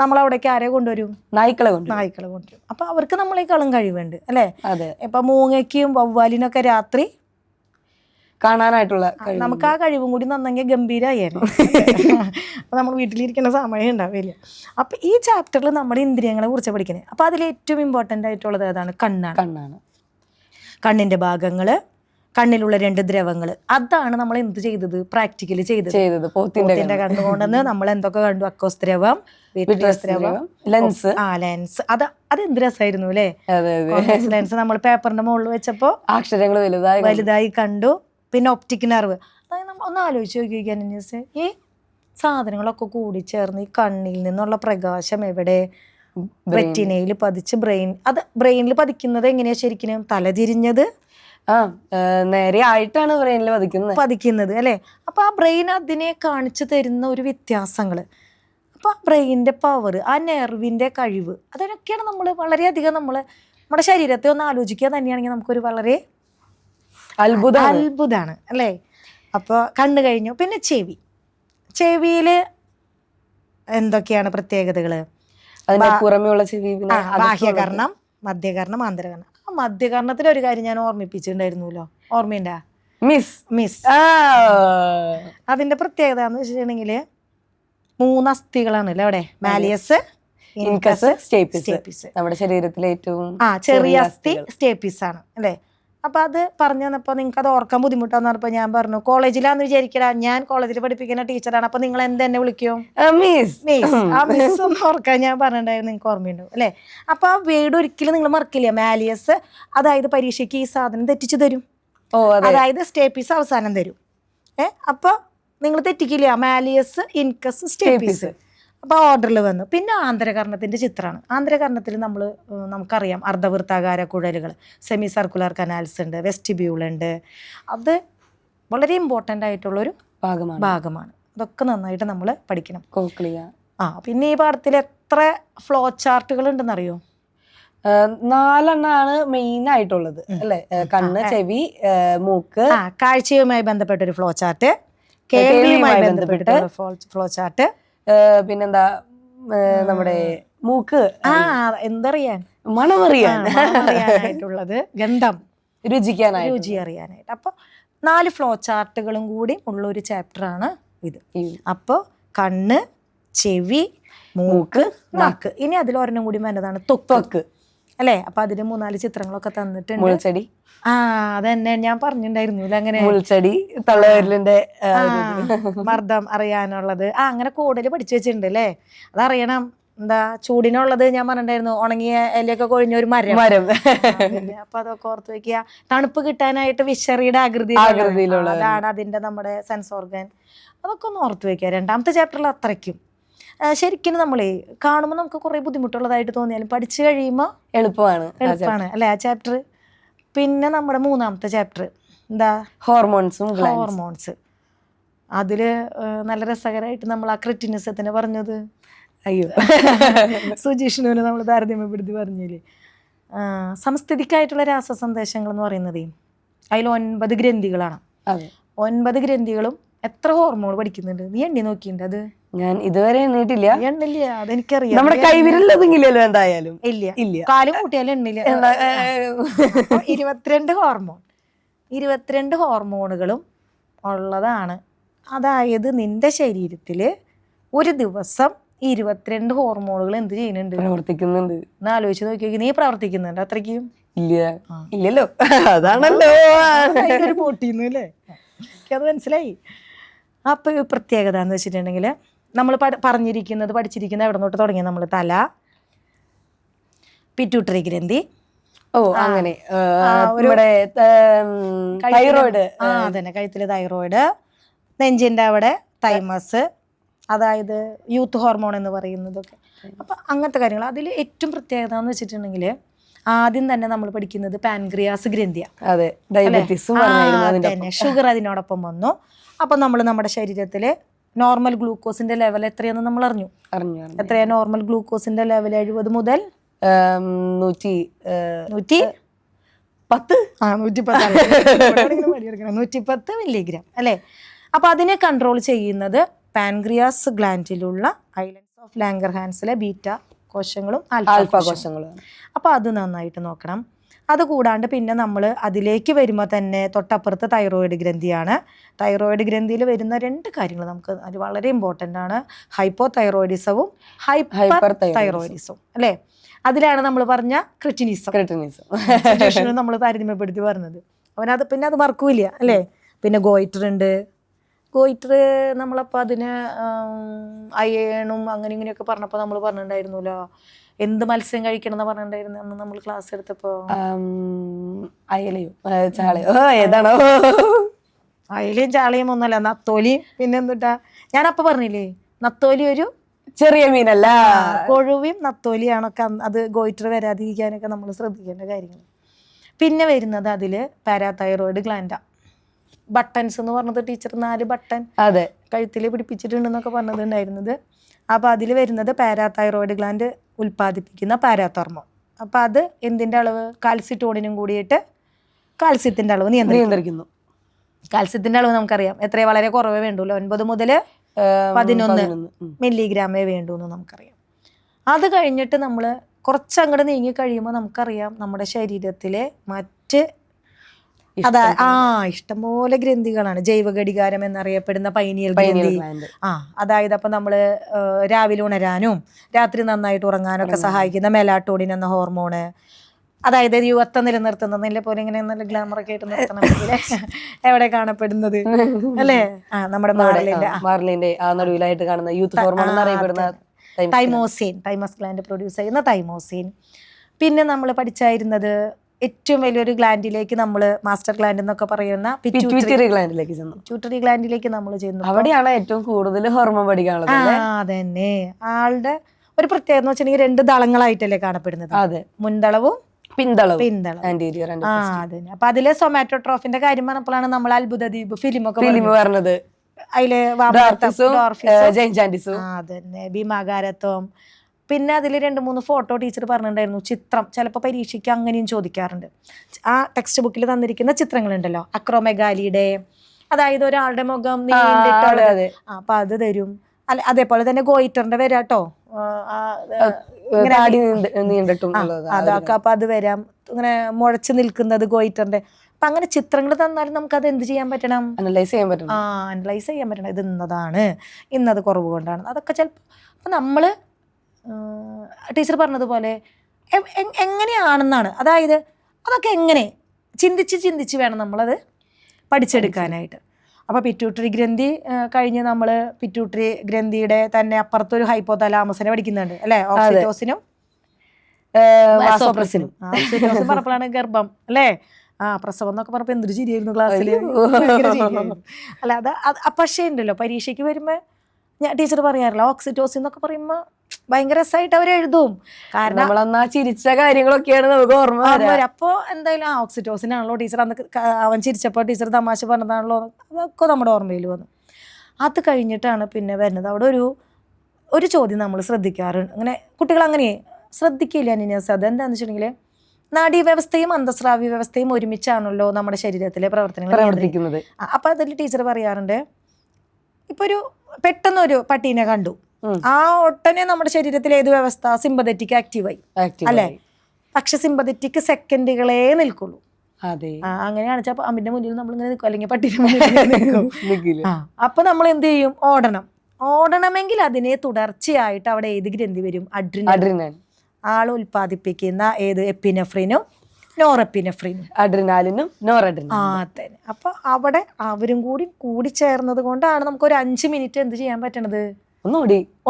നമ്മളവിടേക്ക് ആരെ കൊണ്ടുവരും? നായ്ക്കളെ കൊണ്ടുവരും. അപ്പൊ അവർക്ക് നമ്മളെക്കാളും കഴിവുണ്ട് അല്ലേ. ഇപ്പൊ മൂങ്ങയ്ക്കും വവ്വാലിനൊക്കെ രാത്രി കാണാനായിട്ടുള്ള നമുക്ക് ആ കഴിവും കൂടി നന്നെങ്കിൽ ഗംഭീരമായിരുന്നു. അപ്പൊ നമ്മൾ വീട്ടിലിരിക്കുന്ന സമയം ഉണ്ടാവില്ല. അപ്പൊ ഈ ചാപ്റ്ററിൽ നമ്മുടെ ഇന്ദ്രിയങ്ങളെ കുറിച്ച് പഠിക്കണേ. അപ്പൊ അതിൽ ഏറ്റവും ഇമ്പോർട്ടൻ്റ് ആയിട്ടുള്ളത് ഏതാണ്? കണ്ണാണ്. കണ്ണിന്റെ ഭാഗങ്ങള് കണ്ണിലുള്ള 2 ദ്രവങ്ങൾ. അതാണ് നമ്മൾ എന്ത് ചെയ്തത്, പ്രാക്ടിക്കലി ചെയ്തത്. പോത്തിന്റെ കണ്ടുകൊണ്ടെന്ന് നമ്മൾ എന്തൊക്കെ കണ്ടു? അക്വസ് ദ്രവം, വിട്രിയസ് ദ്രവം, ലെൻസ്. ലെൻസ്. അത് എന്ത് രസമായിരുന്നു അല്ലേ? ലെൻസ് നമ്മൾ പേപ്പറിന്റെ മുകളിൽ വെച്ചപ്പോ അക്ഷരങ്ങൾ വലുതായി കണ്ടു. പിന്നെ ഒപ്റ്റിക് നെർവ്. അതായത് നമ്മൾ ഒന്ന് ആലോചിച്ച് നോക്കിക്കാൻ, ഈ സാധനങ്ങളൊക്കെ കൂടി ചേർന്ന് ഈ കണ്ണിൽ നിന്നുള്ള പ്രകാശം എവിടെ? റെറ്റിനയിൽ പതിച്ച് ബ്രെയിനിൽ പതിക്കുന്നത് എങ്ങനെയാ ശരിക്കും? തലതിരിഞ്ഞത് നേരെ ആയിട്ടാണ് ബ്രെയിനിൽ പതിക്കുന്നത് അല്ലെ? അപ്പൊ ആ ബ്രെയിൻ അതിനെ കാണിച്ചു തരുന്ന ഒരു വ്യത്യാസങ്ങള്, അപ്പൊ ആ ബ്രെയിനിന്റെ പവർ, ആ നെർവിന്റെ കഴിവ്, അതിനൊക്കെയാണ് നമ്മൾ വളരെയധികം നമ്മുടെ ശരീരത്തെ ഒന്ന് ആലോചിക്കുക തന്നെയാണെങ്കിൽ നമുക്കൊരു വളരെ അത്ഭുതമാണ് അല്ലേ? അപ്പോൾ കണ്ണ് കഴിഞ്ഞു. പിന്നെ ചെവിയില് എന്തൊക്കെയാണ് പ്രത്യേകതകള്? പുറമെയുള്ള ചെവി, ബാഹ്യകർണം, മധ്യകർണം, ആന്തരകർണം. ആ മധ്യകർണത്തിൽ ഒരു കാര്യം ഞാൻ ഓർമ്മിപ്പിച്ചിട്ടുണ്ടായിരുന്നല്ലോ, ഓർമ്മയുണ്ടാ? മിസ്. അതിന്റെ പ്രത്യേകത എന്ന് വെച്ചിട്ടുണ്ടെങ്കിൽ 3 അസ്ഥികളാണ് അല്ലേ അവിടെ? Malleus, incus, stapes. നമ്മുടെ ശരീരത്തിലെ ഏറ്റവും ചെറിയ അസ്ഥി സ്റ്റേപ്പിസ് ആണ് അല്ലേ? അപ്പൊ അത് പറഞ്ഞു തന്നപ്പോ നിങ്ങൾക്ക് അത് ഓർക്കാൻ ബുദ്ധിമുട്ടാന്ന് പറഞ്ഞപ്പോ ഞാൻ പറഞ്ഞു, കോളേജിലാന്ന് വിചാരിക്കല, ഞാൻ കോളേജിൽ പഠിപ്പിക്കുന്ന ടീച്ചറാണ്, അപ്പൊ നിങ്ങൾ എന്നെ വിളിക്കും മിസ്. ആ മിസ് ഒന്ന് ഓർക്കാൻ ഞാൻ പറഞ്ഞിട്ടുണ്ടായിരുന്നു, നിങ്ങൾക്ക് ഓർമ്മയുണ്ടാവും അല്ലെ? അപ്പൊ ആ വേർഡ് ഒരിക്കലും നിങ്ങൾ മറക്കില്ല. മാലിയസ്, അതായത് പരീക്ഷയ്ക്ക് ഈ സാധനം തെറ്റിച്ചു തരും. അതായത് സ്റ്റേപ്പിസ് അവസാനം തരും. അപ്പൊ നിങ്ങൾ തെറ്റിക്കില്ല. Malleus, incus, stapes. അപ്പൊ ഓർഡറിൽ വന്നു. പിന്നെ ആന്തരകർണത്തിന്റെ ചിത്രമാണ്. ആന്തരകർണത്തിൽ നമുക്കറിയാം അർദ്ധവൃത്താകാര കുഴലുകൾ, സെമി സർക്കുലർ കനാൽസ് ഉണ്ട്, വെസ്റ്റിബ്യൂൾ ഉണ്ട്. അത് വളരെ ഇമ്പോർട്ടൻ്റ് ആയിട്ടുള്ളൊരു ഭാഗമാണ്. അതൊക്കെ നന്നായിട്ട് നമ്മൾ പഠിക്കണം. കോക്ലിയ. പിന്നെ ഈ പാഠത്തിൽ എത്ര ഫ്ലോ ചാർട്ടുകൾ ഉണ്ടെന്നറിയോ? 4 മെയിൻ ആയിട്ടുള്ളത് അല്ലെ? കണ്ണ്, ചെവി, മൂക്ക്. കാഴ്ചയുമായി ബന്ധപ്പെട്ട ഒരു ഫ്ലോ ചാർട്ട്, കേൾവിയുമായി ബന്ധപ്പെട്ട ഫ്ലോ ചാർട്ട്, പിന്നെന്താ നമ്മുടെ മൂക്ക് എന്തറിയാൻ, മണമറിയാനായിട്ടുള്ളത്, ഗന്ധം, രുചി അറിയാനായിട്ട്. അപ്പൊ 4 ഫ്ലോ ചാർട്ടുകളും കൂടി ഉള്ള ഒരു ചാപ്റ്ററാണ് ഇത്. അപ്പൊ കണ്ണ്, ചെവി, മൂക്ക്, നാക്ക്. ഇനി അതിലൊരെണ്ണം കൂടി വേണ്ടതാണ് ത്വക്ക് അല്ലെ? അപ്പൊ അതിന് 3-4 ചിത്രങ്ങളൊക്കെ തന്നിട്ടുണ്ട്. മുൾച്ചെടി. അതന്നെ ഞാൻ പറഞ്ഞിട്ടുണ്ടായിരുന്നു അങ്ങനെ. മുൾച്ചെടി, തള്ളവിരലിന്റെ മർദ്ദം അറിയാനുള്ളത്. അങ്ങനെ കൂടുതൽ പഠിച്ചു വെച്ചിട്ടുണ്ട് അല്ലേ? അതറിയണം. എന്താ ചൂടിനുള്ളത് ഞാൻ പറഞ്ഞിട്ടുണ്ടായിരുന്നു, ഉണങ്ങിയ ഇലയൊക്കെ കൊഴിഞ്ഞ ഒരു മരം. അപ്പൊ അതൊക്കെ ഓർത്ത് വെക്കുക. തണുപ്പ് കിട്ടാനായിട്ട് വിശറിയുടെ ആകൃതിയിലുള്ള, അതാണ് അതിന്റെ നമ്മുടെ സെൻസ് ഓർഗൻ. അതൊക്കെ ഒന്ന് ഓർത്ത് വെക്കുക. 2ാമത്തെ ചാപ്റ്ററിൽ അത്രയ്ക്കും ശരിക്കും നമ്മളെ കാണുമ്പോൾ നമുക്ക് കുറെ ബുദ്ധിമുട്ടുള്ളതായിട്ട് തോന്നിയാലും പഠിച്ചു കഴിയുമ്പോൾ എളുപ്പമാണ് അല്ലെ ആ ചാപ്റ്റർ. പിന്നെ നമ്മുടെ 3ാമത്തെ ചാപ്റ്റർ എന്താ? ഹോർമോൺസ്. അതില് നല്ല രസകരമായിട്ട് നമ്മൾ ആ ക്രെറ്റിനിസത്തിന് പറഞ്ഞത്, അയ്യോ സുജീഷ്ണുവിനെ നമ്മൾ താരതമ്യപ്പെടുത്തി പറഞ്ഞില്ലേ? സംസ്ഥിതിക്കായിട്ടുള്ള രാസസന്ദേശങ്ങൾ എന്ന് പറയുന്നത് അതിൽ 9 ഗ്രന്ഥികളാണ്. 9 ഗ്രന്ഥികളും എത്ര ഹോർമോൺ പഠിക്കുന്നുണ്ട്? നീ എണ്ണി നോക്കിയിട്ടുണ്ട്? അത് ഞാൻ ഇതുവരെ എണ്ണിട്ടില്ല. എണ്ണില്ല, അതെനിക്കറിയാം. നമ്മുടെ കൈവിരലെങ്കിലല്ലോ എന്തായാലും ഇല്ല, കാലും കൂട്ടിയാലും എണ്ണില്ല. 22 ഹോർമോണുകളും ഉള്ളതാണ്. അതായത് നിന്റെ ശരീരത്തില് ഒരു ദിവസം 22 ഹോർമോണുകൾ എന്ത് ചെയ്യുന്നുണ്ട്? പ്രവർത്തിക്കുന്നുണ്ട്. എന്ന് ആലോചിച്ച് നോക്കി. നീ പ്രവർത്തിക്കുന്നുണ്ട് അത്രയ്ക്കും? ഇല്ലല്ലോ. അതാണല്ലോ പോട്ടിന്നു അല്ലേ? അത് മനസ്സിലായി. അപ്പൊ പ്രത്യേകത എന്ന് വെച്ചിട്ടുണ്ടെങ്കിൽ നമ്മൾ പഠിച്ചിരിക്കുന്നത് എവിടെ തൊട്ട് തുടങ്ങിയ? നമ്മൾ തല, പിറ്റ്യൂട്ടറി ഗ്രന്ഥി, അങ്ങനെ തൈറോയിഡ്, അതന്നെ കഴുത്തില് തൈറോയിഡ്, നെഞ്ചിന്റെ അവിടെ തൈമസ്, അതായത് യൂത്ത് ഹോർമോൺ എന്ന് പറയുന്നതൊക്കെ. അപ്പൊ അങ്ങനത്തെ കാര്യങ്ങൾ. അതിൽ ഏറ്റവും പ്രത്യേകത എന്ന് വെച്ചിട്ടുണ്ടെങ്കിൽ ആദ്യം തന്നെ നമ്മൾ പഠിക്കുന്നത് പാൻക്രിയാസ് ഗ്രന്ഥിയാണ്. ഷുഗർ അതിനോടൊപ്പം വന്നു. അപ്പൊ നമ്മൾ നമ്മുടെ ശരീരത്തില് നോർമൽ ഗ്ലൂക്കോസിന്റെ ലെവൽ എത്രയാണെന്ന് നമ്മൾ അറിഞ്ഞു. എത്രയാ നോർമൽ ഗ്ലൂക്കോസിന്റെ ലെവൽ? 70 മുതൽ 110 മില്ലിഗ്രാം അല്ലെ? അപ്പൊ അതിനെ കൺട്രോൾ ചെയ്യുന്നത് പാൻക്രിയാസ് ഗ്ലാൻഡിലുള്ള ഐലൻഡ്സ് ഓഫ് ലാംഗർഹാൻസിലെ ബീറ്റ കോശങ്ങളും ആൽഫ കോശങ്ങളും. അപ്പൊ അത് നന്നായിട്ട് നോക്കണം. അതുകൂടാണ്ട് പിന്നെ നമ്മൾ അതിലേക്ക് വരുമ്പോൾ തന്നെ തൊട്ടപ്പുറത്ത് തൈറോയിഡ് ഗ്രന്ഥിയാണ്. തൈറോയിഡ് ഗ്രന്ഥിയിൽ വരുന്ന 2 കാര്യങ്ങൾ നമുക്ക് അത് വളരെ ഇമ്പോർട്ടൻ്റ് ആണ്. ഹൈപ്പോ തൈറോയിഡിസവും ഹൈപ്പർ തൈറോയിഡിസവും അല്ലേ? അതിലാണ് നമ്മൾ പറഞ്ഞ ക്രെറ്റിനിസം നമ്മൾ താരതമ്യപ്പെടുത്തി പറഞ്ഞത്. അവനത് പിന്നെ അത് മറക്കൂല അല്ലേ. പിന്നെ ഗോയിറ്റർ ഉണ്ട്. ഗോയിറ്റർ നമ്മളപ്പോൾ അതിന് അയേണും അങ്ങനെ ഇങ്ങനെയൊക്കെ പറഞ്ഞപ്പോൾ നമ്മൾ പറഞ്ഞിട്ടുണ്ടായിരുന്നല്ലോ എന്ത് മത്സ്യം കഴിക്കണം എന്ന് പറഞ്ഞിട്ടുണ്ടായിരുന്നു അന്ന് നമ്മൾ ക്ലാസ് എടുത്തപ്പോൾ. അയലയോ ചാളയോ ഏതാണോ? അയലയും ചാളയും ഒന്നുമല്ല, നത്തോലി. പിന്നെ എന്തുട്ടാ ഞാനപ്പോൾ പറഞ്ഞില്ലേ, നത്തോലി ഒരു ചെറിയ മീനല്ല. കൊഴുവയും നത്തോലിയാണൊക്കെ അത് ഗോയിറ്റർ വരാതിരിക്കാനൊക്കെ നമ്മൾ ശ്രദ്ധിക്കേണ്ട കാര്യങ്ങൾ. പിന്നെ വരുന്നത് അതിൽ പാരാതൈറോയിഡ് ഗ്ലാൻഡാ. ബട്ടൺസ് എന്ന് പറഞ്ഞത് ടീച്ചർ 4 ബട്ടൺ അതെ കഴുത്തിൽ പിടിപ്പിച്ചിട്ടുണ്ടെന്നൊക്കെ പറഞ്ഞതുണ്ടായിരുന്നത്. അപ്പോൾ അതിൽ വരുന്നത് പാരാതൈറോയിഡ് ഗ്ലാൻഡ് ഉൽപ്പാദിപ്പിക്കുന്ന പാരാതോർമോൺ. അപ്പോൾ അത് എന്തിൻ്റെ അളവ്, കാൽസിറ്റോണിനും കൂടിയിട്ട് കാൽസ്യത്തിൻ്റെ അളവ് നിയന്ത്രിക്കുന്നു. കാൽസ്യത്തിൻ്റെ അളവ് നമുക്കറിയാം എത്രയും വളരെ കുറവേ വേണ്ടുള്ളൂ, 9 മുതൽ 11 മില്ലിഗ്രാമേ വേണ്ടൂ എന്ന് നമുക്കറിയാം. അത് കഴിഞ്ഞിട്ട് നമ്മൾ കുറച്ചങ്ങോട്ട് നീങ്ങി കഴിയുമ്പോൾ നമുക്കറിയാം നമ്മുടെ ശരീരത്തിലെ മറ്റ് ഇഷ്ടംപോലെ ഗ്രന്ഥികളാണ്. ജൈവഘടികാരം എന്നറിയപ്പെടുന്ന പൈനിയൽ ഗ്രന്ഥി. അതായത് അപ്പം നമ്മൾ രാവിലെ ഉണരാനും രാത്രി നന്നായിട്ട് ഉറങ്ങാനും ഒക്കെ സഹായിക്കുന്ന മെലാട്ടോണിൻ എന്ന ഹോർമോണ്. അതായത് യുവത്വം നിലനിർത്തുന്നതിലെ പോലെ ഇങ്ങനെ നല്ല ഗ്ലാമറൊക്കെ ആയിട്ട് നിർത്തണമെങ്കിൽ എവിടെ കാണപ്പെടുന്നത് അല്ലേ? നമ്മുടെ മാർലിന്റെ നടുവിലായിട്ട് കാണുന്ന യൂത്ത് ഹോർമോൺ എന്നറിയപ്പെടുന്ന തൈമോസ് ഗ്ലാൻഡ് പ്രൊഡ്യൂസ് ചെയ്യുന്ന തൈമോസിൻ. പിന്നെ നമ്മൾ പഠിച്ചായിരുന്നത് ഏറ്റവും വലിയൊരു ഗ്ലാൻഡിലേക്ക് നമ്മൾ മാസ്റ്റർ ഗ്ലാൻഡ് എന്നൊക്കെ പറയുന്ന പിറ്റ്യൂട്ടറി ഗ്ലാൻഡിലേക്ക് നമ്മൾ ചെയ്യുന്നു. അവിടെയാണ് ഏറ്റവും കൂടുതൽ ഹോർമോൺ പഠിക്കാനുള്ളത്. അതന്നെ. ആളുടെ ഒരു പ്രത്യേകത എന്ന് വെച്ചിട്ടുണ്ടെങ്കിൽ 2 ദളങ്ങളായിട്ടല്ലേ കാണപ്പെടുന്നത്. അതെ, മുൻതളവും പിന്തളവും. അതന്നെ. അപ്പൊ അതില് സൊമാറ്റോട്രോഫിന്റെ കാര്യം പറഞ്ഞപ്പോഴാണ് നമ്മൾ അത്ഭുത ദ്വീപ് ഫിലിം പറഞ്ഞത്. അതില് അതന്നെ, ഭീമാകാരത്വം. പിന്നെ അതിൽ 2-3 ഫോട്ടോ ടീച്ചർ പറഞ്ഞിട്ടുണ്ടായിരുന്നു. ചിത്രം ചിലപ്പോൾ പരീക്ഷയ്ക്ക് അങ്ങനെയും ചോദിക്കാറുണ്ട്. ആ ടെക്സ്റ്റ് ബുക്കിൽ തന്നിരിക്കുന്ന ചിത്രങ്ങളുണ്ടല്ലോ, അക്രോമെഗാലിയുടെ, അതായത് ഒരാളുടെ മുഖം നീണ്ടിട്ടുള്ളത്. അപ്പൊ അത് തരും. അല്ല അതേപോലെ തന്നെ ഗോയിറ്ററിന്റെ വരാട്ടോ, അതൊക്കെ. അപ്പൊ അത് വരാം, ഇങ്ങനെ മുഴച്ചു നിൽക്കുന്നത് ഗോയിറ്ററിന്റെ. അപ്പൊ അങ്ങനെ ചിത്രങ്ങൾ തന്നാലും നമുക്ക് അത് എന്ത് ചെയ്യാൻ പറ്റണം, അനലൈസ് ചെയ്യാൻ പറ്റണം. ഇത് ഇന്നതാണ്, ഇന്നത് കുറവ് കൊണ്ടാണ്. അതൊക്കെ ചിലപ്പോൾ അപ്പൊ നമ്മള് ടീച്ചർ പറഞ്ഞതുപോലെ എങ്ങനെയാണെന്നാണ്, അതായത് അതൊക്കെ എങ്ങനെ ചിന്തിച്ച് വേണം നമ്മളത് പഠിച്ചെടുക്കാനായിട്ട്. അപ്പോൾ പിറ്റ്യൂട്ടറി ഗ്രന്ഥി കഴിഞ്ഞ് നമ്മൾ പിറ്റ്യൂട്ടറി ഗ്രന്ഥിയുടെ തന്നെ അപ്പുറത്തൊരു ഹൈപ്പോതലാമസിനെ പഠിക്കുന്നുണ്ട് അല്ലേ, ഓക്സിറ്റോസിനും വാസോപ്രസിനും. ഓക്സിറ്റോസിൻ പറഞ്ഞപ്പോഴാണ് ഗർഭം അല്ലേ, പ്രസവം എന്നൊക്കെ പറഞ്ഞപ്പോൾ എന്തൊരു ചിരിയായിരുന്നു ക്ലാസ്സിൽ. അല്ല അത് പക്ഷേ ഉണ്ടല്ലോ പരീക്ഷയ്ക്ക് വരുമ്പോൾ ഞാൻ ടീച്ചർ പറയാറില്ല, ഓക്സിറ്റോസിൻ എന്നൊക്കെ പറയുമ്പോൾ ഭയങ്കര രസമായിട്ട് അവർ എഴുതും. കാരണം ചിരിച്ച കാര്യങ്ങളൊക്കെയാണ് നമുക്ക് ഓർമ്മ. അപ്പോൾ എന്തായാലും ഓക്സിറ്റോസിൻ ആണല്ലോ ടീച്ചർ അന്ന് അവൻ ചിരിച്ചപ്പോൾ ടീച്ചർ തമാശ പറഞ്ഞതാണല്ലോ, അതൊക്കെ നമ്മുടെ ഓർമ്മയിൽ വന്നു. അത് കഴിഞ്ഞിട്ടാണ് പിന്നെ വരുന്നത്. അവിടെ ഒരു ചോദ്യം നമ്മൾ ശ്രദ്ധിക്കാറുണ്ട്. അങ്ങനെ കുട്ടികൾ അങ്ങനെ ശ്രദ്ധിക്കില്ല നിനാസ്. അത് എന്താണെന്ന് വെച്ചിട്ടുണ്ടെങ്കിൽ നാഡീവ്യവസ്ഥയും അന്തസ്രാവി വ്യവസ്ഥയും ഒരുമിച്ചാണല്ലോ നമ്മുടെ ശരീരത്തിലെ പ്രവർത്തനങ്ങൾ. അപ്പം അതിൽ ടീച്ചർ പറയാറുണ്ട്, ഇപ്പോൾ ഒരു പെട്ടെന്നൊരു പട്ടീനെ കണ്ടു, ആ ഒട്ടനെ നമ്മുടെ ശരീരത്തിലെ ഏത് വ്യവസ്ഥ, സിമ്പതറ്റിക് ആക്റ്റീവായി അല്ലേ. പക്ഷെ സിമ്പതറ്റിക് സെക്കൻഡുകളേ നിൽക്കുള്ളൂ. അങ്ങനെയാണ് വെച്ചാൽ അമ്മിന്റെ മുന്നിൽ നമ്മൾ ഇങ്ങനെ നിൽക്കും, അല്ലെങ്കിൽ പട്ടീന്റെ മുന്നിൽ. അപ്പൊ നമ്മൾ എന്ത് ചെയ്യും, ഓടണമെങ്കിൽ അതിനെ തുടർച്ചയായിട്ട് അവിടെ ഏത് ഗ്രന്ഥി വരും, അഡ്രിനൽ. ആൾ ഉൽപ്പാദിപ്പിക്കുന്ന ഏത് എപ്പിനെഫ്രിനും നോറെപ്പിനെഫ്രിനും, അഡ്രിനാലിനും നോറഡ്രിനാലിനും. അതെ. അപ്പൊ അവിടെ അവരും കൂടി ചേർന്നത് കൊണ്ടാണ് നമുക്ക് ഒരു 5 മിനിറ്റ് എന്ത് ചെയ്യാൻ പറ്റണത്,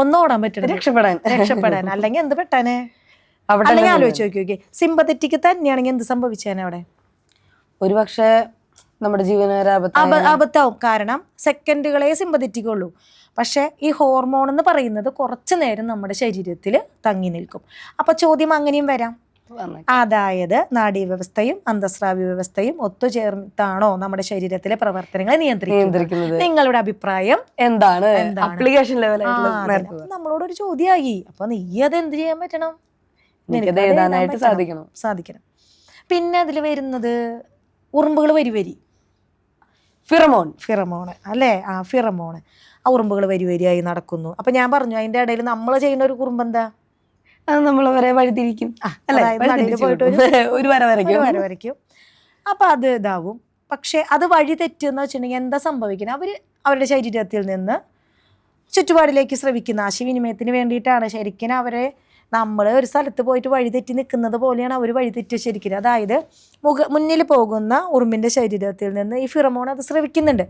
ഒന്നോടാൻ പറ്റണത്, രക്ഷപ്പെടാൻ. അല്ലെങ്കിൽ എന്ത് പെട്ടാനെ. അല്ലെങ്കിൽ ആലോചിച്ച് നോക്കി, സിമ്പതറ്റിക്ക് തന്നെയാണെങ്കിൽ എന്ത് സംഭവിച്ചാനെ അവിടെ, ഒരു പക്ഷേ നമ്മുടെ ജീവന അബദ്ധാവും. കാരണം സെക്കൻഡുകളെ സിമ്പതറ്റിക് ഉള്ളൂ. പക്ഷെ ഈ ഹോർമോൺ എന്ന് പറയുന്നത് കുറച്ചു നേരം നമ്മുടെ ശരീരത്തിൽ തങ്ങി നിൽക്കും. അപ്പൊ ചോദ്യം അങ്ങനെയും വരാം, അതായത് നാഡീവ്യവസ്ഥയും അന്തസ്രാവി വ്യവസ്ഥയും ഒത്തുചേർത്താണോ നമ്മുടെ ശരീരത്തിലെ പ്രവർത്തനങ്ങളെ നിയന്ത്രിക്കുന്നത്? നിങ്ങളുടെ അഭിപ്രായം എന്താണ്? നമ്മളോടൊരു ചോദ്യമായി. അപ്പൊ നീ അത് എന്ത് ചെയ്യാൻ പറ്റണം, സാധിക്കണം. പിന്നെ അതിൽ വരുന്നത് ഉറുമ്പുകൾ വരി ഫിറമോണ് അല്ലേ. ഫിറമോണ്. ആ ഉറുമ്പുകൾ വരിയായി നടക്കുന്നു. അപ്പൊ ഞാൻ പറഞ്ഞു അതിന്റെ ഇടയിൽ നമ്മൾ ചെയ്യുന്ന ഒരു കുറുമ്പ് എന്താ, നമ്മളവരെ വഴിതിരിക്കും, പോയിട്ട് ഒരു വര വരയ്ക്കും. അപ്പൊ അത് ഇതാവും. പക്ഷെ അത് വഴി തെറ്റെന്ന് വെച്ചിട്ടുണ്ടെങ്കിൽ എന്താ സംഭവിക്കുന്നത്, അവരുടെ ശരീരത്തിൽ നിന്ന് ചുറ്റുപാടിലേക്ക് സ്രവിക്കുന്ന ആശയവിനിമയത്തിന് വേണ്ടിയിട്ടാണ് ശരിക്കും അവരെ നമ്മൾ ഒരു സ്ഥലത്ത് പോയിട്ട് വഴിതെറ്റി നിൽക്കുന്നത് പോലെയാണ് അവർ വഴിതെറ്റി ശരിക്കും. അതായത് മുന്നിൽ പോകുന്ന ഉറുമ്പിൻ്റെ ശരീരത്തിൽ നിന്ന് ഈ ഫിറമോൺ അത് സ്രവിക്കുന്നുണ്ട്.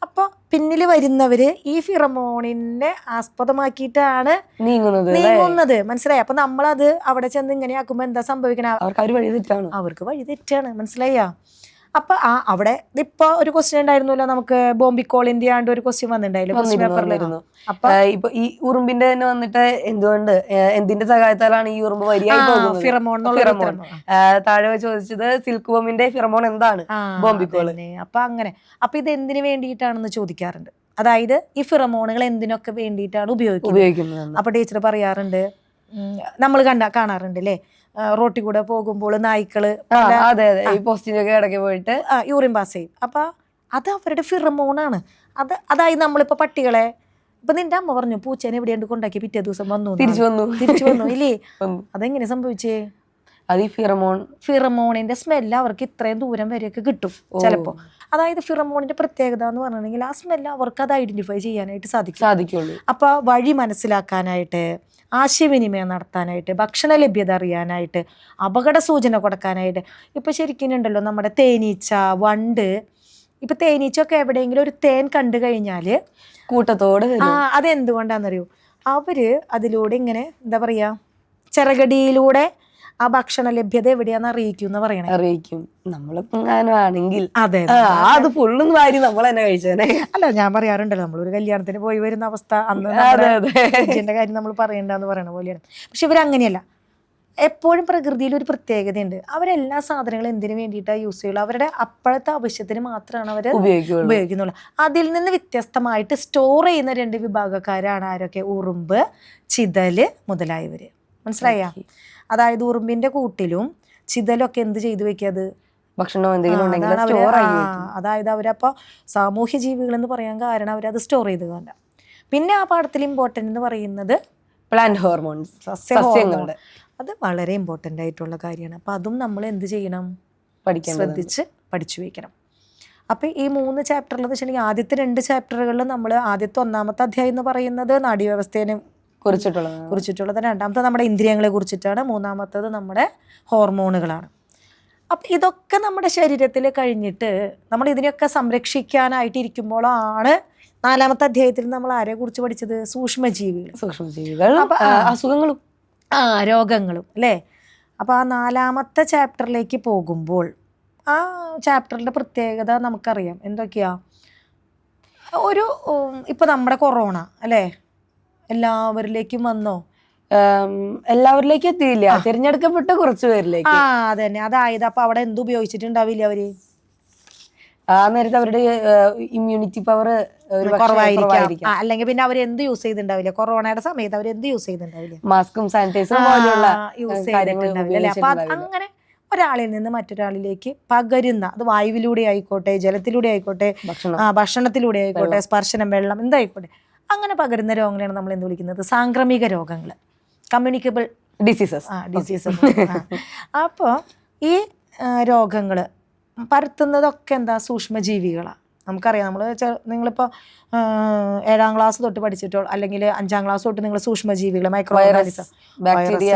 അപ്പോൾ പിന്നിൽ വരുന്നവർ ഈ ഫിറമോണിനെ ആസ്പദമാക്കിയിട്ടാണ് നീങ്ങുന്നത്. മനസ്സിലായി? അപ്പം നമ്മളത് അവിടെ ചെന്ന് ഇങ്ങനെ ആക്കുമ്പോൾ എന്താ സംഭവിക്കണ? അവർക്ക് വഴി തെറ്റാണ്. മനസ്സിലായ? അപ്പൊ അവിടെ ഇപ്പൊ ഒരു ക്വസ്റ്റ്യൻ ഉണ്ടായിരുന്നല്ലോ നമുക്ക്, ബോംബിക്കോളിന്റെ ആണ്ട് ഒരു ക്വസ്റ്റ്യൻ വന്നിട്ടുണ്ടായിരുന്നു. അപ്പൊ ഇപ്പൊ ഈ ഉറുമ്പിന്റെ തന്നെ വന്നിട്ട് എന്തുകൊണ്ട് എന്തിന്റെ സഹായത്താലാണ് ഈ ഉറുമ്പ് വരിയായി പോകുന്നത്? ഫിറമോൺ. താഴെ ചോദിച്ചത് സിൽക്ക് ബോംബിന്റെ ഫിറമോൺ എന്താണ്? ബോംബിക്കോൾ. അപ്പൊ അങ്ങനെ അപ്പൊ ഇത് എന്തിനു വേണ്ടിയിട്ടാണെന്ന് ചോദിക്കാറുണ്ട്. അതായത് ഈ ഫിറമോണുകൾ എന്തിനൊക്കെ വേണ്ടിയിട്ടാണ് ഉപയോഗിക്കുന്നത്. അപ്പൊ ടീച്ചർ പറയാറുണ്ട്, നമ്മൾ കാണാറുണ്ട് അല്ലേ, റോട്ടിൽ കൂടെ പോകുമ്പോൾ നായ്ക്കള് ഇടയ്ക്ക് പോയിട്ട് യൂറിൻ പാസ് ചെയ്യും. അപ്പൊ അത് അവരുടെ ഫിറമോണാണ്. അതായത് നമ്മളിപ്പോ പട്ടികളെ, ഇപ്പൊ നിന്റെ അമ്മ പറഞ്ഞു പൂച്ചേനെ എവിടെയുണ്ട് കൊണ്ടാക്കി പിറ്റേ ദിവസം തിരിച്ചു വന്നു ഇല്ലേ? അതെങ്ങനെ സംഭവിച്ചേ? അത് ഈ ഫിറമോണിന്റെ സ്മെല്ല് അവർക്ക് ഇത്രയും ദൂരം വരെയൊക്കെ കിട്ടും ചിലപ്പോ. അതായത് ഫിറമോണിന്റെ പ്രത്യേകത എന്ന് പറഞ്ഞിട്ടുണ്ടെങ്കിൽ ആ സ്മെല്ല് അവർക്ക് അത് ഐഡന്റിഫൈ ചെയ്യാനായിട്ട് സാധിക്കുള്ളൂ. അപ്പൊ വഴി മനസ്സിലാക്കാനായിട്ട്, ആശയവിനിമയം നടത്താനായിട്ട്, ഭക്ഷണ ലഭ്യത അറിയാനായിട്ട്, അപകട സൂചന കൊടുക്കാനായിട്ട്. ഇപ്പൊ ശരിക്കും ഉണ്ടല്ലോ നമ്മുടെ തേനീച്ച, വണ്ട്. ഇപ്പൊ തേനീച്ചൊക്കെ എവിടെയെങ്കിലും ഒരു തേൻ കണ്ടു കഴിഞ്ഞാല് കൂട്ടത്തോട് അതെന്തുകൊണ്ടാണെന്നറിയോ? അവര് അതിലൂടെ ഇങ്ങനെ എന്താ പറയാ, ചിറകടിയിലൂടെ ആ ഭക്ഷണ ലഭ്യത എവിടെയാന്ന് അറിയിക്കും. നമ്മളിപ്പോണെങ്കിൽ അത് ഫുള്ളും വാരി നമ്മൾ തന്നെ കഴിച്ചേനെ. അല്ല, ഞാൻ പറയാറുണ്ടല്ലോ, നമ്മളൊരു കല്യാണത്തിന് പോയി വരുന്ന അവസ്ഥ അന്ന് കാര്യം നമ്മൾ പറയണ്ടെന്ന് പറയണ പോലെയാണ്. പക്ഷെ ഇവരങ്ങനെയല്ല. എപ്പോഴും പ്രകൃതിയിൽ ഒരു പ്രത്യേകതയുണ്ട്. അവരെല്ലാ സാധനങ്ങളും എന്തിനു വേണ്ടിയിട്ടാണ് യൂസ് ചെയ്യുള്ളൂ? അവരുടെ അപ്പോഴത്തെ ആവശ്യത്തിന് മാത്രമാണ് അവർ ഉപയോഗിക്കുന്നുള്ളൂ. അതിൽ നിന്ന് വ്യത്യസ്തമായിട്ട് സ്റ്റോർ ചെയ്യുന്ന 2 വിഭാഗക്കാരാണ് ആരൊക്കെ? ഉറുമ്പ്, ചിതല് മുതലായവര്. മനസ്സിലായ? അതായത് ഉറുമ്പിന്റെ കൂട്ടിലും ചിതലൊക്കെ എന്ത് ചെയ്തു വെക്കാത്? ഭക്ഷണം എന്തെങ്കിലും. അതായത് അവരപ്പോ സാമൂഹ്യ ജീവികൾ എന്ന് പറയാൻ കാരണം അവരത് സ്റ്റോർ ചെയ്ത് കണ്ട. പിന്നെ ആ പാഠത്തിൽ ഇമ്പോർട്ടൻ്റ് എന്ന് പറയുന്നത് പ്ലാന്റ് ഹോർമോൺസ്, സസ്യങ്ങളുടെ. അത് വളരെ ഇമ്പോർട്ടൻ്റ് ആയിട്ടുള്ള കാര്യമാണ്. അപ്പം അതും നമ്മൾ എന്ത് ചെയ്യണം? ശ്രദ്ധിച്ച് പഠിച്ചു വയ്ക്കണം. അപ്പം ഈ 3 ചാപ്റ്ററിലെന്ന് വെച്ചിട്ടുണ്ടെങ്കിൽ ആദ്യത്തെ 2 ചാപ്റ്ററുകളിൽ നമ്മൾ ആദ്യത്തെ 1-ാമത്തെ അധ്യായം എന്ന് പറയുന്നത് നാഡീവ്യവസ്ഥയെ കുറിച്ചിട്ടുള്ളത്, 2-ാമത്തെ നമ്മുടെ ഇന്ദ്രിയങ്ങളെ കുറിച്ചിട്ടാണ്, 3-ാമത്തത് നമ്മുടെ ഹോർമോണുകളാണ്. അപ്പം ഇതൊക്കെ നമ്മുടെ ശരീരത്തിൽ കഴിഞ്ഞിട്ട് നമ്മൾ ഇതിനെയൊക്കെ സംരക്ഷിക്കാനായിട്ട് ഇരിക്കുമ്പോഴാണ് 4-ാമത്തെ അധ്യായത്തിൽ നമ്മൾ ആരെ കുറിച്ച് പഠിച്ചത്? സൂക്ഷ്മജീവികൾ, അസുഖങ്ങളും രോഗങ്ങളും അല്ലേ? അപ്പോൾ ആ 4-ാമത്തെ ചാപ്റ്ററിലേക്ക് പോകുമ്പോൾ ആ ചാപ്റ്ററിൻ്റെ പ്രത്യേകത നമുക്കറിയാം എന്തൊക്കെയാ. ഇപ്പം നമ്മുടെ കൊറോണ അല്ലേ, എല്ലാവരിലേക്കും വന്നോ? എല്ലാവരിലേക്കും എത്തിയില്ല, തിരഞ്ഞെടുക്കപ്പെട്ട കുറച്ച് പേരിലേക്ക്. അതന്നെ. അതായത് അപ്പൊ അവിടെ എന്ത് ഉപയോഗിച്ചിട്ടുണ്ടാവില്ല അവര്? ആ നേരത്തെ അവരുടെ ഇമ്മ്യൂണിറ്റി പവർ കുറവായിരിക്കാം. അല്ലെങ്കിൽ പിന്നെ അവർ എന്ത് യൂസ് ചെയ്തിട്ടുണ്ടാവില്ല? കൊറോണയുടെ സമയത്ത് അവർ എന്ത് യൂസ് ചെയ്തിട്ടുണ്ടാവില്ല? മാസ്കും സാനിറ്റൈസറും പോലെയുള്ള യൂസ് ചെയ്തിട്ടുണ്ടാവില്ല. അപ്പൊ അങ്ങനെ ഒരാളിൽ നിന്ന് മറ്റൊരാളിലേക്ക് പകരുന്ന, അത് വായുവിലൂടെ ആയിക്കോട്ടെ, ജലത്തിലൂടെ ആയിക്കോട്ടെ, ഭക്ഷണത്തിലൂടെ ആയിക്കോട്ടെ, സ്പർശനം, വെള്ളം, എന്തായിക്കോട്ടെ, അങ്ങനെ പകരുന്ന രോഗങ്ങളാണ് നമ്മൾ എന്ത് വിളിക്കുന്നത്? സാംക്രമിക രോഗങ്ങൾ, കമ്മ്യൂണിക്കബിൾ ഡിസീസസ്. അപ്പോൾ ഈ രോഗങ്ങൾ പരത്തുന്നതൊക്കെ എന്താ? സൂക്ഷ്മജീവികളാണ്. നമുക്കറിയാം. നിങ്ങളിപ്പോൾ 7-ാം ക്ലാസ് തൊട്ട് പഠിച്ചിട്ടുള്ളൂ, അല്ലെങ്കിൽ 5-ാം ക്ലാസ് തൊട്ട് നിങ്ങൾ സൂക്ഷ്മജീവികൾ, മൈക്രോ ഓർഗാനിസം, ബാക്ടീരിയ,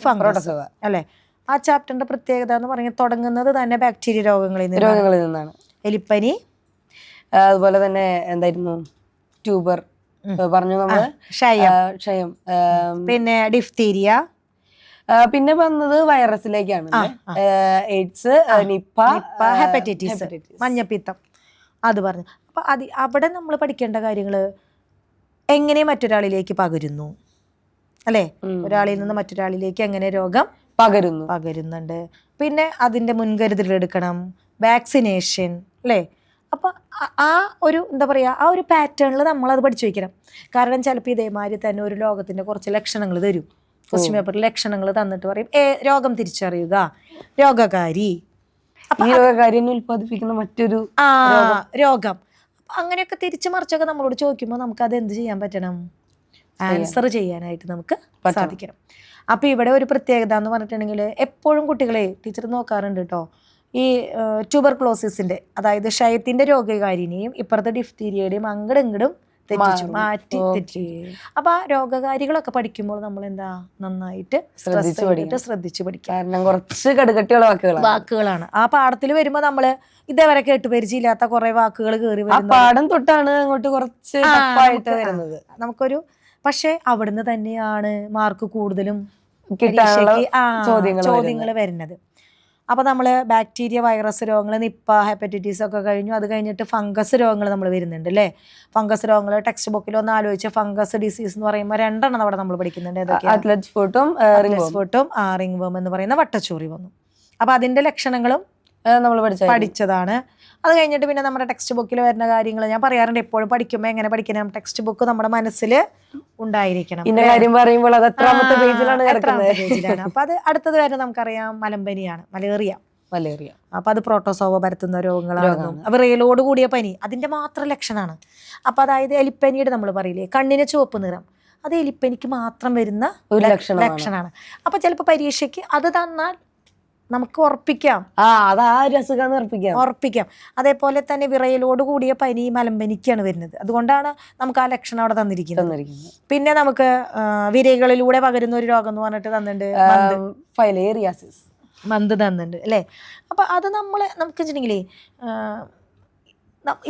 ഫംഗസ് അല്ലേ? ആ ചാപ്റ്ററിന്റെ പ്രത്യേകത എന്ന് പറഞ്ഞാൽ തുടങ്ങുന്നത് തന്നെ ബാക്ടീരിയ രോഗങ്ങളിൽ നിന്നാണ്. എലിപ്പനി, അതുപോലെ തന്നെ എന്തായിരുന്നു, ട്യൂബർ പറഞ്ഞു നമ്മൾ, ക്ഷയം, പിന്നെ ഡിഫ്തീരിയ, പിന്നെ വന്നത് വൈറസിലേക്കാണ്. എയ്ഡ്സ്, നിപ്പ, ഹെപ്പറ്റൈറ്റിസ്, മഞ്ഞപ്പിത്തം, അത് പറഞ്ഞു. അപ്പൊ അവിടെ നമ്മൾ പഠിക്കേണ്ട കാര്യങ്ങള് എങ്ങനെ മറ്റൊരാളിലേക്ക് പകരുന്നു അല്ലേ? ഒരാളിൽ നിന്ന് മറ്റൊരാളിലേക്ക് എങ്ങനെ രോഗം പകരുന്നുണ്ട്. പിന്നെ അതിന്റെ മുൻകരുതൽ എടുക്കണം, വാക്സിനേഷൻ അല്ലേ? അപ്പൊ ആ ഒരു എന്താ പറയാ, ആ ഒരു പാറ്റേണിൽ നമ്മളത് പഠിച്ചു വെക്കണം. കാരണം ചിലപ്പോൾ ഇതേമാതിരി തന്നെ ഒരു രോഗത്തിന്റെ കുറച്ച് ലക്ഷണങ്ങൾ തരും. ക്വസ്റ്റ്യൻ പേപ്പറിൽ ലക്ഷണങ്ങൾ തന്നിട്ട് പറയും രോഗം തിരിച്ചറിയുക, രോഗകാരി, ഉൽപ്പാദിപ്പിക്കുന്ന മറ്റൊരു രോഗം. അപ്പൊ അങ്ങനെയൊക്കെ തിരിച്ചു മറിച്ചൊക്കെ നമ്മളോട് ചോദിക്കുമ്പോൾ നമുക്ക് അത് എന്ത് ചെയ്യാൻ പറ്റണം? ആൻസർ ചെയ്യാനായിട്ട് നമുക്ക് സാധിക്കണം. അപ്പൊ ഇവിടെ ഒരു പ്രത്യേകത എന്ന് പറഞ്ഞിട്ടുണ്ടെങ്കിൽ എപ്പോഴും കുട്ടികളെ ടീച്ചർ നോക്കാറുണ്ട് കേട്ടോ, ഈ ട്യൂബർക്ലോസിന്റെ, അതായത് ക്ഷയത്തിന്റെ രോഗകാരിനെയും ഇപ്പുറത്തെ ഡിഫ്തീരിയയുടെയും അങ്ങടും ഇങ്ങടും തെറ്റിച്ചു, മാറ്റി തെറ്റി. അപ്പൊ ആ രോഗകാരികളൊക്കെ പഠിക്കുമ്പോൾ നമ്മൾ എന്താ നന്നായിട്ട് ശ്രദ്ധിച്ചു പഠിക്കുക. കാരണം കുറച്ച് കടുകട്ടിയുള്ള വാക്കുകളാണ് ആ പാഠത്തിൽ വരുമ്പോ നമ്മള് ഇതേവരെ കേട്ട് പരിചയമില്ലാത്ത കുറെ വാക്കുകൾ കയറി വരുന്നത്. പാഠം തൊട്ടാണ് അങ്ങോട്ട് കുറച്ച് വരുന്നത് നമുക്കൊരു. പക്ഷെ അവിടുന്ന് തന്നെയാണ് മാർക്ക് കൂടുതലും ചോദ്യങ്ങൾ വരുന്നത്. അപ്പോൾ നമ്മൾ ബാക്ടീരിയ, വൈറസ് രോഗങ്ങൾ, നിപ്പ, ഹെപ്പറ്റൈറ്റിസ് ഒക്കെ കഴിഞ്ഞു. അത് കഴിഞ്ഞിട്ട് ഫംഗസ് രോഗങ്ങൾ നമ്മൾ വരുന്നുണ്ട് അല്ലേ. ഫംഗസ് രോഗങ്ങൾ ടെക്സ്റ്റ് ബുക്കിൽ ഒന്ന് ആലോചിച്ച ഫംഗസ് ഡിസീസ് എന്ന് പറയുമ്പോൾ 2 അവിടെ നമ്മൾ പഠിക്കുന്നുണ്ട്. അത്ലറ്റ് ഫുട്ടും റിംഗ് വേം എന്ന് പറയുന്ന വട്ടച്ചോറി വന്നു. അപ്പോൾ അതിന്റെ ലക്ഷണങ്ങളും നമ്മൾ പഠിച്ചതാണ്. അത് കഴിഞ്ഞിട്ട് പിന്നെ നമ്മുടെ ടെക്സ്റ്റ് ബുക്കിൽ വരുന്ന കാര്യങ്ങൾ ഞാൻ പറയാറുണ്ട് എപ്പോഴും പഠിക്കുമ്പോൾ എങ്ങനെ പഠിക്കണം, ടെക്സ്റ്റ് ബുക്ക് നമ്മുടെ മനസ്സിൽ ഉണ്ടായിരിക്കണം. പറയുമ്പോൾ അത് എത്രാമത്തെ പേജിലാണ്? അപ്പൊ അത് അടുത്തത് വരെ നമുക്കറിയാം മലമ്പനിയാണ്, മലേറിയ. അപ്പൊ അത് പ്രോട്ടോസോവ പരത്തുന്ന രോഗങ്ങളാണ്. വിറയലോട് കൂടിയ പനി അതിന്റെ മാത്രം ലക്ഷണമാണ്. അപ്പൊ അതായത് എലിപ്പനിയുടെ നമ്മൾ പറയില്ലേ കണ്ണിന് ചുവപ്പ് നിറം, അത് എലിപ്പനിക്ക് മാത്രം വരുന്ന ഒരു ലക്ഷണമാണ്. അപ്പൊ ചിലപ്പോൾ പരീക്ഷയ്ക്ക് അത് തന്നാൽ നമുക്ക് ഉറപ്പിക്കാം. അതേപോലെ തന്നെ വിറയലോട് കൂടിയ പനി മലമ്പനിക്കാണ് വരുന്നത്. അതുകൊണ്ടാണ് നമുക്ക് ആ ലക്ഷണം അവിടെ തന്നിരിക്കുന്നത്. പിന്നെ നമുക്ക് വിരകളിലൂടെ പകരുന്ന ഒരു രോഗം എന്ന് പറഞ്ഞിട്ട് തന്നിട്ടുണ്ട്, മന്ത് തന്നിട്ടുണ്ട് അല്ലേ. അപ്പൊ അത് നമുക്ക് വെച്ചിട്ടുണ്ടെങ്കിലേ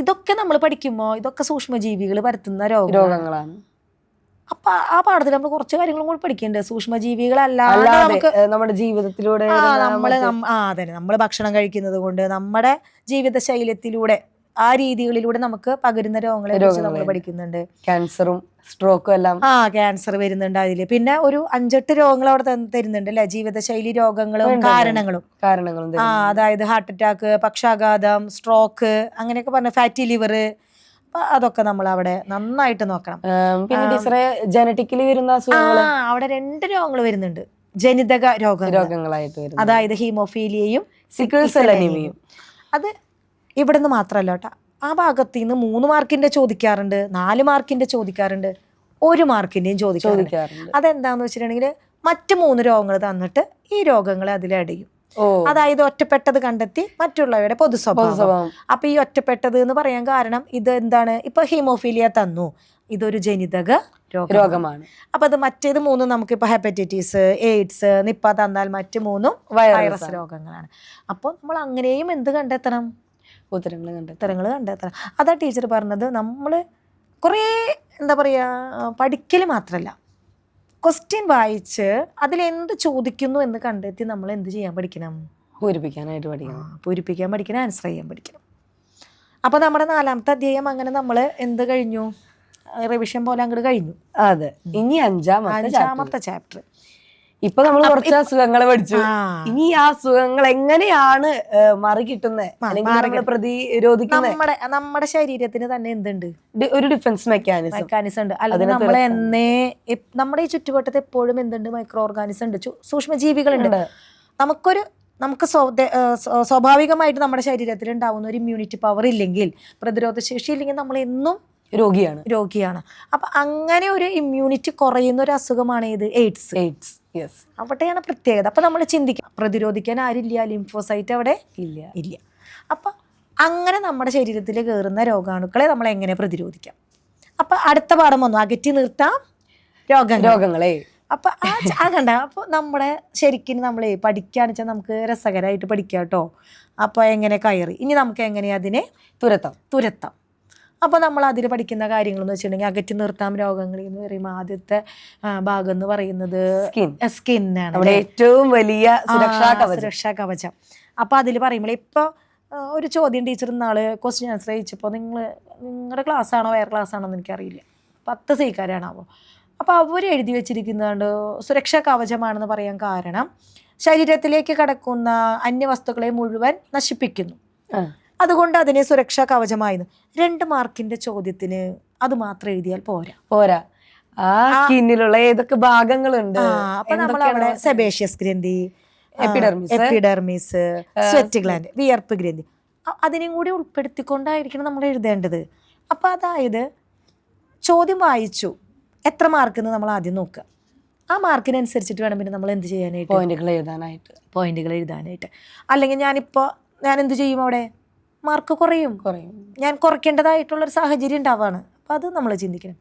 ഇതൊക്കെ നമ്മൾ പഠിക്കുമ്പോൾ ഇതൊക്കെ സൂക്ഷ്മജീവികൾ പരത്തുന്ന രോഗങ്ങളാണ്. അപ്പൊ ആ പാഠത്തിൽ നമ്മൾ കുറച്ച് കാര്യങ്ങളും കൂടി പഠിക്കുന്നുണ്ട്. സൂക്ഷ്മജീവികളല്ലാതെ നമുക്ക് നമ്മുടെ ജീവിതത്തിലൂടെ നമ്മൾ ഭക്ഷണം കഴിക്കുന്നത് കൊണ്ട് നമ്മുടെ ജീവിത ശൈലത്തിലൂടെ ആ രീതികളിലൂടെ നമുക്ക് പകരുന്ന രോഗങ്ങളെ കുറിച്ച് നമ്മൾ പഠിക്കുന്നുണ്ട്. ക്യാൻസറും സ്ട്രോക്കും എല്ലാം. ക്യാൻസർ വരുന്നുണ്ട് അതില്. പിന്നെ ഒരു 5-8 രോഗങ്ങൾ അവിടെ തരുന്നുണ്ട് അല്ലെ, ജീവിതശൈലി രോഗങ്ങളും കാരണങ്ങളും. അതായത് ഹാർട്ട് അറ്റാക്ക്, പക്ഷാഘാതം, സ്ട്രോക്ക് അങ്ങനെയൊക്കെ പറഞ്ഞ ഫാറ്റി ലിവർ. അതൊക്കെ നമ്മൾ അവിടെ നന്നായിട്ട് നോക്കണം. പിന്നെ ജനറ്റിക്കലി വരുന്ന അവിടെ 2 രോഗങ്ങൾ വരുന്നുണ്ട്, ജനിതക രോഗങ്ങളായിട്ട്. അതായത് ഹീമോഫീലിയയും സിക്കിൾ സെൽ അനീമിയയും. അത് ഇവിടുന്ന് മാത്രമല്ല കേട്ടോ, ആ ഭാഗത്ത് നിന്ന് 3 മാർക്കിന്റെ ചോദിക്കാറുണ്ട്, 4 മാർക്കിന്റെ ചോദിക്കാറുണ്ട്, 1 മാർക്കിന്റെയും ചോദിക്കാറുണ്ട്. അതെന്താന്ന് വെച്ചിട്ടുണ്ടെങ്കിൽ മറ്റ് 3 രോഗങ്ങൾ തന്നിട്ട് ഈ രോഗങ്ങളെ അതിലടയും. അതായത് ഒറ്റപ്പെട്ടത് കണ്ടെത്തി മറ്റുള്ളവരുടെ പൊതു സ്വഭാവം. അപ്പൊ ഈ ഒറ്റപ്പെട്ടത് എന്ന് പറയാൻ കാരണം ഇത് എന്താണ്, ഇപ്പൊ ഹീമോഫീലിയ തന്നു, ഇതൊരു ജനിതക രോഗമാണ്. അപ്പൊ അത് മറ്റേത് 3 നമുക്കിപ്പോ ഹെപ്പറ്റൈറ്റിസ്, എയ്ഡ്സ്, നിപ്പ തന്നാൽ മറ്റ് 3 വൈറസ് രോഗങ്ങളാണ്. അപ്പൊ നമ്മൾ അങ്ങനെയും എന്ത് കണ്ടെത്തണം, ഉത്തരങ്ങൾ കണ്ടെത്തണം. അതാ ടീച്ചർ പറഞ്ഞത്. നമ്മൾ കുറേ എന്താ പറയാ പഠിക്കൽ മാത്രല്ല, ക്വസ്റ്റ്യൻ വായിച്ച് അതിലെന്ത് ചോദിക്കുന്നു എന്ന് കണ്ടെത്തി നമ്മൾ എന്ത് ചെയ്യാൻ പഠിക്കണം, പൂരിപ്പിക്കാൻ പഠിക്കണം, ആൻസർ ചെയ്യാൻ പഠിക്കണം. അപ്പൊ നമ്മുടെ 4ാമത്തെ അധ്യായം അങ്ങനെ നമ്മൾ എന്ത് കഴിഞ്ഞു, റിവിഷൻ പോലെ അങ്ങോട്ട് കഴിഞ്ഞു. അതെ, ഇനി 5ാമത്തെ ചാപ്റ്റർ. ഇപ്പൊ നമ്മൾ കുറച്ച് അസുഖങ്ങൾ പഠിച്ചു. ഇനി ആ അസുഖങ്ങൾ എങ്ങനെയാണ് മറികിട്ടുന്നത്, പ്രതിരോധിക്കുന്നത്? നമ്മുടെ ശരീരത്തിന് തന്നെ എന്തുണ്ട്, ഒരു ഡിഫൻസ് മെക്കാനിസം ഉണ്ട്. അല്ലെങ്കിൽ നമ്മുടെ ഈ ചുറ്റുവട്ടത്ത് എപ്പോഴും എന്തുണ്ട്, മൈക്രോ ഓർഗാനിസം ഉണ്ട്, സൂക്ഷ്മജീവികളുണ്ട്. നമുക്ക് സ്വാഭാവികമായിട്ട് നമ്മുടെ ശരീരത്തിൽ ഉണ്ടാവുന്ന ഒരു ഇമ്മ്യൂണിറ്റി പവർ ഇല്ലെങ്കിൽ, പ്രതിരോധ ശേഷി ഇല്ലെങ്കിൽ നമ്മൾ എന്നും രോഗിയാണ്. അപ്പൊ അങ്ങനെ ഒരു ഇമ്മ്യൂണിറ്റി കുറയുന്ന ഒരു അസുഖമാണ് ഇത്, എയ്ഡ്സ്. അവിടെയാണ് പ്രത്യേകത. അപ്പൊ നമ്മൾ ചിന്തിക്കാം, പ്രതിരോധിക്കാൻ ആരില്ല, ലിംഫോസൈറ്റ് അവിടെ ഇല്ല. അപ്പൊ അങ്ങനെ നമ്മുടെ ശരീരത്തിൽ കയറുന്ന രോഗാണുക്കളെ നമ്മൾ എങ്ങനെ പ്രതിരോധിക്കാം. അപ്പൊ അടുത്ത പാഠം വന്നു, അകറ്റി നിർത്താം രോഗങ്ങളെ. അപ്പൊ കണ്ട, അപ്പൊ നമ്മുടെ ശരിക്കും നമ്മൾ പഠിക്കാന്ന് വെച്ചാൽ നമുക്ക് രസകരമായിട്ട് പഠിക്കാം കേട്ടോ. അപ്പൊ എങ്ങനെ കയറി, ഇനി നമുക്ക് എങ്ങനെ അതിനെ തുരത്താം. അപ്പോൾ നമ്മൾ അതിൽ പഠിക്കുന്ന കാര്യങ്ങൾ എന്ന് വെച്ചിട്ടുണ്ടെങ്കിൽ അകറ്റി നിർത്താം രോഗങ്ങളിൽ എന്ന് പറയുമ്പോൾ ആദ്യത്തെ ഭാഗം എന്ന് പറയുന്നത് സ്കിന്നാണ്, ഏറ്റവും വലിയ സുരക്ഷാ കവചം. അപ്പോൾ അതിൽ പറയുമ്പോൾ ഇപ്പോൾ ഒരു ചോദ്യം ടീച്ചർ നാള് ക്വസ്റ്റ്യൻ ആൻസർ ചോദിച്ചപ്പോൾ നിങ്ങളുടെ ക്ലാസ് ആണോ വേറെ ക്ലാസ് ആണോ എന്ന് എനിക്കറിയില്ല, 10 സീക്കാരാണാവോ. അപ്പോൾ അവർ എഴുതി വെച്ചിരിക്കുന്നതുകൊണ്ട് സുരക്ഷാ കവചമാണെന്ന് പറയാൻ കാരണം ശരീരത്തിലേക്ക് കടക്കുന്ന അന്യവസ്തുക്കളെ മുഴുവൻ നശിപ്പിക്കുന്നു, അതുകൊണ്ട് അതിനെ സുരക്ഷാ കവചമായിരുന്നു. 2 മാർക്കിന്റെ ചോദ്യത്തിന് അത് മാത്രം എഴുതിയാൽ പോരാ. ആ സ്കിന്നിലുള്ള ഏതൊക്കെ ഭാഗങ്ങളുണ്ട്, അപ്പൊ നമ്മൾ അവിടെ സെബേഷ്യസ് ഗ്രന്ഥി, എപ്പിഡെർമിസ്, സ്വെറ്റ് ഗ്ലാൻഡ്, വിയർപ്പ് ഗ്രന്ഥി, അതിനെയും കൂടി ഉൾപ്പെടുത്തിക്കൊണ്ടായിരിക്കണം നമ്മൾ എഴുതേണ്ടത്. അപ്പൊ അതായത് ചോദ്യം വായിച്ചു, എത്ര മാർക്കെന്ന് നമ്മൾ ആദ്യം നോക്കുക. ആ മാർക്കിനനുസരിച്ചിട്ട് വേണം പിന്നെ നമ്മൾ എന്ത് ചെയ്യാനായിട്ട്, പോയിന്റുകൾ എഴുതാനായിട്ട്. അല്ലെങ്കിൽ ഞാൻ എന്ത് ചെയ്യും, അവിടെ മാർക്ക് കുറയും. ഞാൻ കുറയ്ക്കേണ്ടതായിട്ടുള്ളൊരു സാഹചര്യം ഉണ്ടാവുകയാണ്. അപ്പോൾ അത് നമ്മൾ ചിന്തിക്കണം.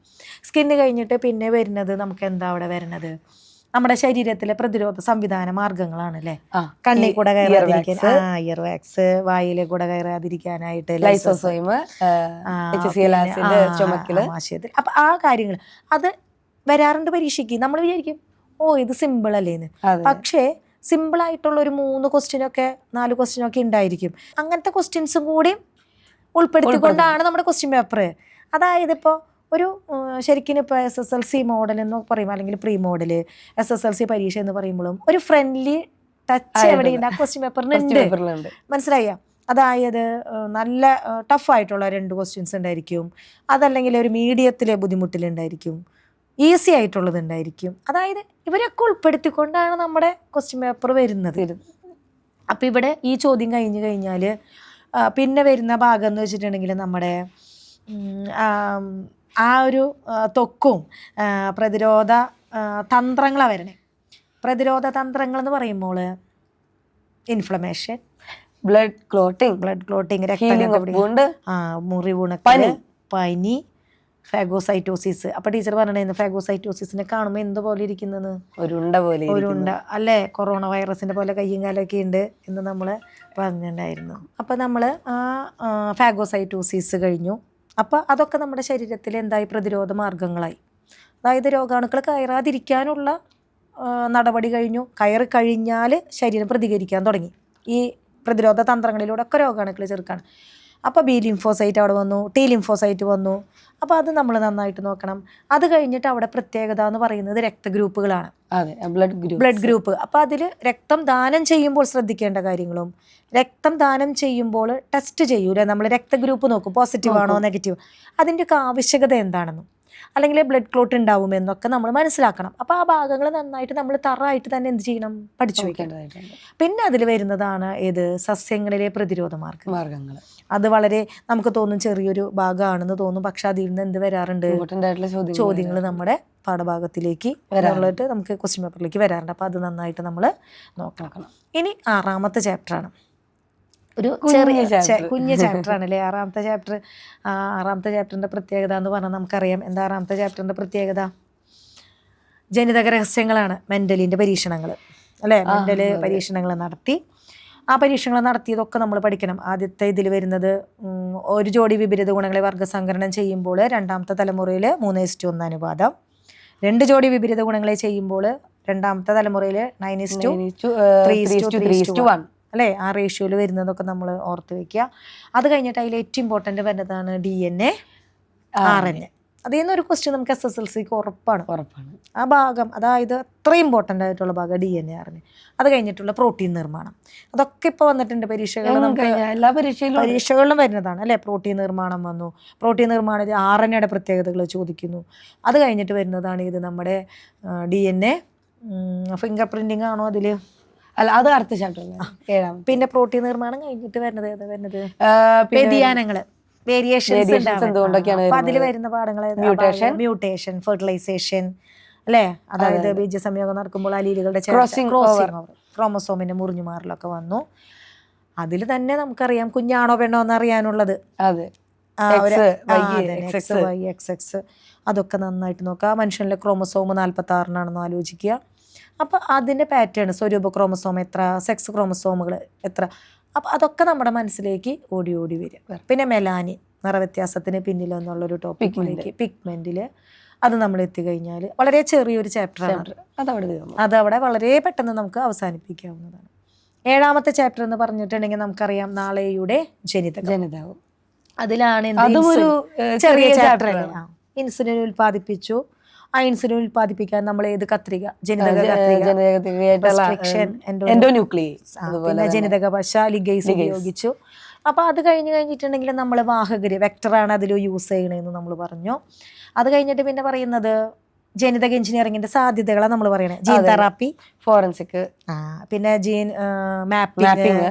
സ്കിന്ന് കഴിഞ്ഞിട്ട് പിന്നെ വരുന്നത് നമുക്ക് എന്താ അവിടെ വരുന്നത്, നമ്മുടെ ശരീരത്തിലെ പ്രതിരോധ സംവിധാന മാർഗങ്ങളാണ് അല്ലേ. കണ്ണിൽ കൂടെ കയറാതിരിക്കാൻ ഇയർ വാക്സ്, വായിലെ കൂടെ കയറാതിരിക്കാനായിട്ട് ലൈസോസോം, ആശയത്തിൽ. അപ്പം ആ കാര്യങ്ങൾ അത് വരാറുണ്ട് പരീക്ഷയ്ക്ക്. നമ്മൾ വിചാരിക്കും ഓ ഇത് സിമ്പിൾ അല്ലേന്ന്. പക്ഷേ സിമ്പിൾ ആയിട്ടുള്ള ഒരു 3 ക്വസ്റ്റ്യനൊക്കെ 4 ക്വസ്റ്റ്യനൊക്കെ ഉണ്ടായിരിക്കും. അങ്ങനത്തെ ക്വസ്റ്റ്യൻസും കൂടി ഉൾപ്പെടുത്തിക്കൊണ്ടാണ് നമ്മുടെ ക്വസ്റ്റ്യൻ പേപ്പർ. അതായത് ഇപ്പോൾ ഒരു ശരിക്കും ഇപ്പോൾ SSLC മോഡൽ എന്ന് പറയും, അല്ലെങ്കിൽ പ്രീ മോഡൽ, SSLC പരീക്ഷ എന്ന് പറയുമ്പോഴും ഒരു ഫ്രണ്ട്ലി ടച്ച് എവിടെയുണ്ട് ആ ക്വസ്റ്റ്യൻ പേപ്പറിനുണ്ട്. മനസ്സിലായോ? അതായത് നല്ല ടഫായിട്ടുള്ള 2 ക്വസ്റ്റ്യൻസ് ഉണ്ടായിരിക്കും, അതല്ലെങ്കിൽ ഒരു മീഡിയത്തിലെ ബുദ്ധിമുട്ടിലുണ്ടായിരിക്കും, ഈസി ആയിട്ടുള്ളതുണ്ടായിരിക്കും. അതായത് ഇവരൊക്കെ ഉൾപ്പെടുത്തിക്കൊണ്ടാണ് നമ്മുടെ ക്വസ്റ്റ്യൻ പേപ്പർ വരുന്നത്. അപ്പം ഇവിടെ ഈ ചോദ്യം കഴിഞ്ഞ് കഴിഞ്ഞാൽ പിന്നെ വരുന്ന ഭാഗം എന്ന് വെച്ചിട്ടുണ്ടെങ്കിൽ നമ്മുടെ ആ ഒരു ത്വക്കും പ്രതിരോധ തന്ത്രങ്ങളാണ് വരണേ. പ്രതിരോധ തന്ത്രങ്ങൾ എന്ന് പറയുമ്പോൾ ഇൻഫ്ലമേഷൻ, ബ്ലഡ് ക്ലോട്ടിങ്, മുറിവുണക്കൽ, പനി, ഫാഗോസൈറ്റോസിസ്. അപ്പോൾ ടീച്ചർ പറഞ്ഞിട്ടുണ്ടായിരുന്നു ഫാഗോസൈറ്റോസിസിനെ കാണുമ്പോൾ എന്തുപോലെ ഇരിക്കുന്നത്, ഒരു ഉണ്ട അല്ലേ, കൊറോണ വൈറസിൻ്റെ പോലെ കയ്യും കാലൊക്കെ ഉണ്ട് എന്ന് നമ്മൾ പറഞ്ഞിട്ടുണ്ടായിരുന്നു. അപ്പോൾ നമ്മൾ ഫാഗോസൈറ്റോസിസ് കഴിഞ്ഞു. അപ്പോൾ അതൊക്കെ നമ്മുടെ ശരീരത്തിൽ എന്തായി, പ്രതിരോധ മാർഗങ്ങളായി. അതായത് രോഗാണുക്കൾ കയറാതിരിക്കാനുള്ള നടപടി കഴിഞ്ഞു. കയറി കഴിഞ്ഞാൽ ശരീരം പ്രതികരിക്കാൻ തുടങ്ങി. ഈ പ്രതിരോധ തന്ത്രങ്ങളിലൂടെ ഒക്കെ രോഗാണുക്കൾ ചെറുക്കാണ്. അപ്പോൾ ബി ലിംഫോസൈറ്റ് അവിടെ വന്നു, ടി ലിംഫോസൈറ്റ് വന്നു. അപ്പോൾ അത് നമ്മൾ നന്നായിട്ട് നോക്കണം. അത് കഴിഞ്ഞിട്ട് അവിടെ പ്രത്യേകത എന്ന് പറയുന്നത് രക്തഗ്രൂപ്പുകളാണ്. Blood group. അപ്പോൾ അതിൽ രക്തം ദാനം ചെയ്യുമ്പോൾ ശ്രദ്ധിക്കേണ്ട കാര്യങ്ങളും, രക്തം ദാനം ചെയ്യുമ്പോൾ ടെസ്റ്റ് ചെയ്യൂലേ നമ്മൾ, രക്തഗ്രൂപ്പ് നോക്കും പോസിറ്റീവ് ആണോ നെഗറ്റീവ്, അതിൻ്റെയൊക്കെ ആവശ്യകത എന്താണെന്നും, അല്ലെങ്കിൽ ബ്ലഡ് ക്ലോട്ട് ഉണ്ടാവുമെന്നൊക്കെ നമ്മൾ മനസ്സിലാക്കണം. അപ്പോൾ ആ ഭാഗങ്ങൾ നന്നായിട്ട് നമ്മൾ തറായിട്ട് തന്നെ എന്ത് ചെയ്യണം, പഠിച്ചു വയ്ക്കേണ്ടതായിട്ടുണ്ട്. പിന്നെ അതിൽ വരുന്നതാണ് ഏത്, സസ്യങ്ങളിലെ പ്രതിരോധ മാർഗങ്ങൾ. അത് വളരെ നമുക്ക് തോന്നും ചെറിയൊരു ഭാഗമാണെന്ന് തോന്നും, പക്ഷെ അതിൽ നിന്ന് എന്ത് വരാറുണ്ട്, ചോദ്യങ്ങൾ നമ്മുടെ പാഠഭാഗത്തിലേക്ക് വരാറുള്ളത്, നമുക്ക് ക്വസ്റ്റ്യൻ പേപ്പറിലേക്ക് വരാറുണ്ട്. അപ്പോൾ അത് നന്നായിട്ട് നമ്മൾ നോക്കണം. ഇനി 6ാമത്തെ ചാപ്റ്ററാണ്. ഒരു ചെറിയ കുഞ്ഞ് ചാപ്റ്റർ ആണല്ലേ 6ാമത്തെ ചാപ്റ്റർ. 6ാമത്തെ ചാപ്റ്ററിൻ്റെ പ്രത്യേകത എന്ന് പറഞ്ഞാൽ നമുക്കറിയാം എന്താ 6ാമത്തെ ചാപ്റ്ററിൻ്റെ പ്രത്യേകത, ജനിതക രഹസ്യങ്ങളാണ്. മെൻ്റലിൻ്റെ പരീക്ഷണങ്ങൾ അല്ലേ, മെൻ്റൽ പരീക്ഷണങ്ങൾ നടത്തി. ആ പരീക്ഷണങ്ങൾ നടത്തിയതൊക്കെ നമ്മൾ പഠിക്കണം. ആദ്യത്തെ ഇതിൽ വരുന്നത് ഒരു ജോഡി വിപരീത ഗുണങ്ങളെ വർഗ്ഗസങ്കരണം ചെയ്യുമ്പോൾ 2ാമത്തെ തലമുറയിൽ 3:1 അനുപാതം, 2 ജോഡി വിപരീത ഗുണങ്ങളെ ചെയ്യുമ്പോൾ 2ാമത്തെ തലമുറയിൽ 9:3:1 അല്ലേ, ആ റേഷ്യോയിൽ വരുന്നതൊക്കെ നമ്മൾ ഓർത്ത് വയ്ക്കുക. അത് കഴിഞ്ഞിട്ട് അതിൽ ഏറ്റവും ഇമ്പോർട്ടൻ്റ് വരുന്നതാണ് DNA, RNA. അതിൽ നിന്നൊരു ക്വസ്റ്റ്യൻ നമുക്ക് SSLCക്ക് ഉറപ്പാണ്. ആ ഭാഗം, അതായത് അത്ര ഇമ്പോർട്ടൻ്റ് ആയിട്ടുള്ള ഭാഗം DNA, RNA. അത് കഴിഞ്ഞിട്ടുള്ള പ്രോട്ടീൻ നിർമ്മാണം. അതൊക്കെ ഇപ്പോൾ വന്നിട്ടുണ്ട് പരീക്ഷകളിൽ, നമുക്ക് എല്ലാ പരീക്ഷകളിലും വരുന്നതാണ് അല്ലേ. പ്രോട്ടീൻ നിർമ്മാണം വന്നു. പ്രോട്ടീൻ നിർമ്മാണത്തിൽ RNAയുടെ പ്രത്യേകതകൾ ചോദിക്കുന്നു. അത് കഴിഞ്ഞിട്ട് വരുന്നതാണ് ഇത് നമ്മുടെ DNA, ഫിംഗർ പ്രിൻറ്റിങ് ആണോ അതിൽ, അല്ല അത് അടുത്ത ചാപ്റ്റർ 7. പിന്നെ പ്രോട്ടീൻ നിർമ്മാണം കഴിഞ്ഞിട്ട് വരുന്നത് വ്യതിയാനങ്ങള്, വേരിയേഷൻസ് എന്തുകൊണ്ടൊക്കെയാണ്. അപ്പൊ അതിൽ വരുന്ന പാഠങ്ങൾ മ്യൂട്ടേഷൻ, ഫെർട്ടിലൈസേഷൻ അല്ലേ, അതായത് ബീജസംയോഗം നടക്കുമ്പോൾ അലീലുകളുടെ ക്രോമസോമിന്റെ മുറിഞ്ഞുമാറലൊക്കെ വന്നു. അതിൽ തന്നെ നമുക്കറിയാം കുഞ്ഞാണോ പെണ്ണോ എന്ന് അറിയാനുള്ളത്, XX അതൊക്കെ നന്നായിട്ട് നോക്കുക. മനുഷ്യനിലെ ക്രോമസോം 46 ആലോചിക്കുക. അപ്പോൾ അതിൻ്റെ പാറ്റേൺ, സ്വരൂപ ക്രോമസോം എത്ര, സെക്സ് ക്രോമസോമുകൾ എത്ര, അപ്പോൾ അതൊക്കെ നമ്മുടെ മനസ്സിലേക്ക് ഓടി വരും. പിന്നെ മെലാനിൻ, നിറവ്യത്യാസത്തിന് പിന്നിലെന്നുള്ളൊരു ടോപ്പിക്കിലേക്ക്, പിഗ്മെൻറ്റിൽ അത് നമ്മൾ എത്തിക്കഴിഞ്ഞാൽ വളരെ ചെറിയൊരു ചാപ്റ്ററാണ്. അതവിടെ വളരെ പെട്ടെന്ന് നമുക്ക് അവസാനിപ്പിക്കാവുന്നതാണ്. 7ാമത്തെ ചാപ്റ്റർ എന്ന് പറഞ്ഞിട്ടുണ്ടെങ്കിൽ നമുക്കറിയാം നാളെയുടെ ജനിതകം. അതിലാണ് ചെറിയ ചാപ്റ്റർ. ഇൻസുലിൻ ഉൽപ്പാദിപ്പിച്ചു. ആ ഇൻസുലിൻ ഉൽപ്പാദിപ്പിക്കാൻ നമ്മൾ ഏത് കത്രിക, ജനിതക ജനിതക പശ, ലിഗൈസ് ഉപയോഗിച്ചു. അപ്പോൾ അത് കഴിഞ്ഞിട്ടുണ്ടെങ്കിൽ നമ്മൾ വാഹകര്, വെക്ടറാണ് അതിൽ യൂസ് ചെയ്യണമെന്ന് നമ്മൾ പറഞ്ഞു. അത് കഴിഞ്ഞിട്ട് പിന്നെ പറയുന്നത് ജനിതക എഞ്ചിനീയറിംഗിന്റെ സാധ്യതകളാണ് നമ്മൾ പറയുന്നത്. ജീൻ തെറാപ്പി, ഫോറൻസിക്, പിന്നെ ജീൻ മാപ്പിംഗ്.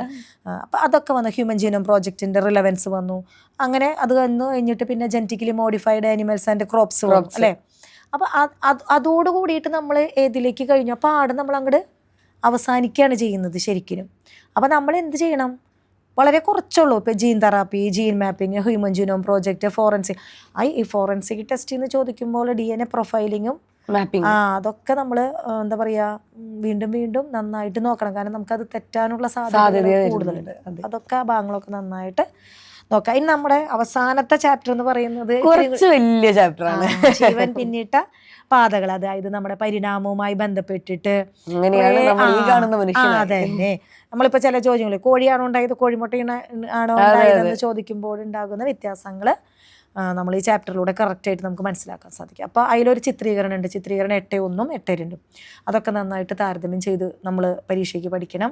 അപ്പം അതൊക്കെ വന്നു. ഹ്യൂമൻ ജീനോം പ്രോജക്റ്റിന്റെ റിലവൻസ് വന്നു. അങ്ങനെ അത് വന്നു കഴിഞ്ഞിട്ട് പിന്നെ genetically modified animals and crops അല്ലേ. അപ്പോൾ അതോടുകൂടിയിട്ട് നമ്മൾ ഏതിലേക്ക് കഴിഞ്ഞു, അപ്പോൾ നമ്മൾ അങ്ങോട്ട് അവസാനിക്കുകയാണ് ചെയ്യുന്നത് ശരിക്കും. അപ്പോൾ നമ്മൾ എന്ത് ചെയ്യണം, വളരെ കുറച്ചുള്ളൂ. ഇപ്പോൾ gene therapy, gene mapping, human genome project, forensic. ഈ ഫോറൻസിക് ടെസ്റ്റ് എന്ന് ചോദിക്കുമ്പോൾ DNA പ്രൊഫൈലിങ്ങും അതൊക്കെ നമ്മൾ എന്താ പറയുക, വീണ്ടും വീണ്ടും നന്നായിട്ട് നോക്കണം. കാരണം നമുക്കത് തെറ്റാനുള്ള സാധ്യത കൂടുതലുണ്ട്. അതൊക്കെ ആ ഭാഗങ്ങളൊക്കെ നന്നായിട്ട് നോക്കാം. ഇനി നമ്മുടെ അവസാനത്തെ ചാപ്റ്റർ എന്ന് പറയുന്നത് കുറച്ച് വലിയ ചാപ്റ്ററാണ്, ജീവൻ പിന്നിട്ട പാതകൾ. അതായത് നമ്മുടെ പരിണാമവുമായി ബന്ധപ്പെട്ടിട്ട് അതന്നെ നമ്മളിപ്പോ ചില ചോദ്യങ്ങൾ, കോഴിയാണോ ഉണ്ടായത്, കോഴിമുട്ട ആണോ ഉണ്ടായതെന്ന് ചോദിക്കുമ്പോൾ ഉണ്ടാകുന്ന വ്യത്യാസങ്ങൾ നമ്മൾ ഈ ചാപ്റ്ററിലൂടെ കറക്റ്റായിട്ട് നമുക്ക് മനസ്സിലാക്കാൻ സാധിക്കും. അപ്പോൾ അതിലൊരു ചിത്രീകരണം ഉണ്ട്, ചിത്രീകരണം 8.1 8.2. അതൊക്കെ നന്നായിട്ട് താരതമ്യം ചെയ്ത് നമ്മൾ പരീക്ഷയ്ക്ക് പഠിക്കണം.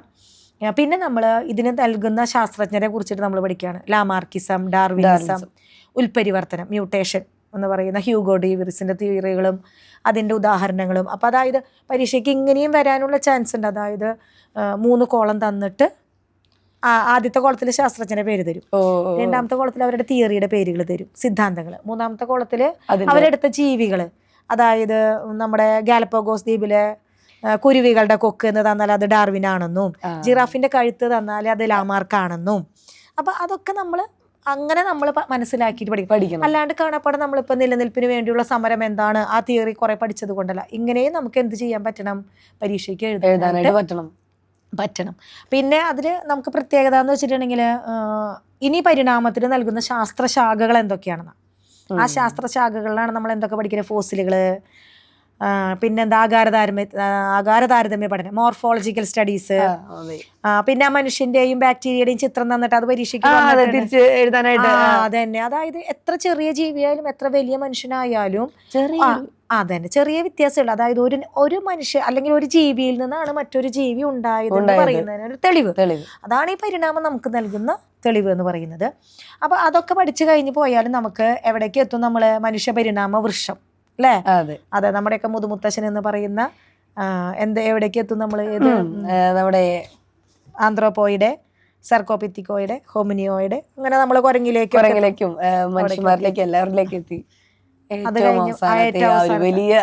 പിന്നെ നമ്മൾ ഇതിന് നൽകുന്ന ശാസ്ത്രജ്ഞരെ കുറിച്ചിട്ട് നമ്മൾ പഠിക്കുകയാണ്. ലാമാർക്കിസം, ഡാർവിനിസം, ഉൽപരിവർത്തനം, മ്യൂട്ടേഷൻ എന്ന് പറയുന്ന ഹ്യൂഗോ ഡേവിസിൻ്റെ തിയറികളും അതിൻ്റെ ഉദാഹരണങ്ങളും. അപ്പോൾ അതായത് പരീക്ഷയ്ക്ക് ഇങ്ങനെയും വരാനുള്ള ചാൻസ് ഉണ്ട്. അതായത് 3 കോളം തന്നിട്ട് ആദ്യത്തെ കോളത്തിൽ ശാസ്ത്രജ്ഞന്റെ പേര് തരും, രണ്ടാമത്തെ കോളത്തിൽ അവരുടെ തിയറിയുടെ പേരുകൾ തരും, സിദ്ധാന്തങ്ങൾ. മൂന്നാമത്തെ കോളത്തിൽ അവരെടുത്ത ജീവികൾ, അതായത് നമ്മുടെ ഗാലപ്പഗോസ് ദ്വീപിലെ കുരുവികളുടെ കൊക്ക് എന്ന് തന്നാൽ അത് ഡാർവിനാണെന്നും, ജിറാഫിന്റെ കഴുത്ത് തന്നാൽ അത് ലാമാർക്കാണെന്നും. അപ്പൊ അതൊക്കെ നമ്മൾ അങ്ങനെ നമ്മൾ മനസ്സിലാക്കിയിട്ട് പഠിക്കണം. അല്ലാണ്ട് കാണാപ്പാടെ നമ്മളിപ്പോൾ നിലനിൽപ്പിന് വേണ്ടിയുള്ള സമരം എന്താണ്, ആ തിയറി കുറെ പഠിച്ചത് കൊണ്ടല്ല. ഇങ്ങനെയും നമുക്ക് എന്ത് ചെയ്യാൻ പറ്റണം, പരീക്ഷയ്ക്ക് എഴുതാനായിട്ട് പറ്റണം. പിന്നെ അതിൽ നമുക്ക് പ്രത്യേകത എന്ന് വെച്ചിട്ടുണ്ടെങ്കിൽ ഇനി പരിണാമത്തിന് നൽകുന്ന ശാസ്ത്രശാഖകൾ എന്തൊക്കെയാണെന്ന്. ആ ശാസ്ത്രശാഖകളിലാണ് നമ്മൾ എന്തൊക്കെ പഠിക്കുന്നത്, ഫോസിലുകൾ, പിന്നെന്താ ആകാരതാരതമ്യ പഠനം, മോർഫോളജിക്കൽ സ്റ്റഡീസ്, പിന്നെ മനുഷ്യന്റെയും ബാക്ടീരിയയുടെയും ചിത്രം തന്നിട്ട് അത് പരീക്ഷയ്ക്ക് എഴുതാനായിട്ട്. അതന്നെ, അതായത് എത്ര ചെറിയ ജീവിയായാലും എത്ര വലിയ മനുഷ്യനായാലും അതന്നെ ചെറിയ വ്യത്യാസമുള്ളൂ. അതായത് ഒരു മനുഷ്യ അല്ലെങ്കിൽ ഒരു ജീവിയിൽ നിന്നാണ് മറ്റൊരു ജീവി ഉണ്ടായത് എന്ന് പറയുന്നതിന് ഒരു തെളിവ്. അതാണ് ഈ പരിണാമം നമുക്ക് നൽകുന്ന തെളിവ് എന്ന് പറയുന്നത്. അപ്പൊ അതൊക്കെ പഠിച്ചു കഴിഞ്ഞ് പോയാലും നമുക്ക് എവിടേക്ക് എത്തും, നമ്മള് മനുഷ്യ പരിണാമ വൃക്ഷം അല്ലേ? അതെ, നമ്മുടെയൊക്കെ മുതുമുത്തശ്ശൻ എന്ന് പറയുന്ന എവിടേക്ക് എത്തും നമ്മൾ? നമ്മുടെ ആന്ത്രോപോയിഡ്, സർക്കോപിത്തിക്കോയിഡ്, ഹോമിനിയോയിഡ്, അങ്ങനെ നമ്മൾ കുരങ്ങിലേക്കും മനുഷ്യന്മാരിലേക്കും എല്ലാവരിലേക്കും എത്തി. അത് കഴിഞ്ഞ് വലിയ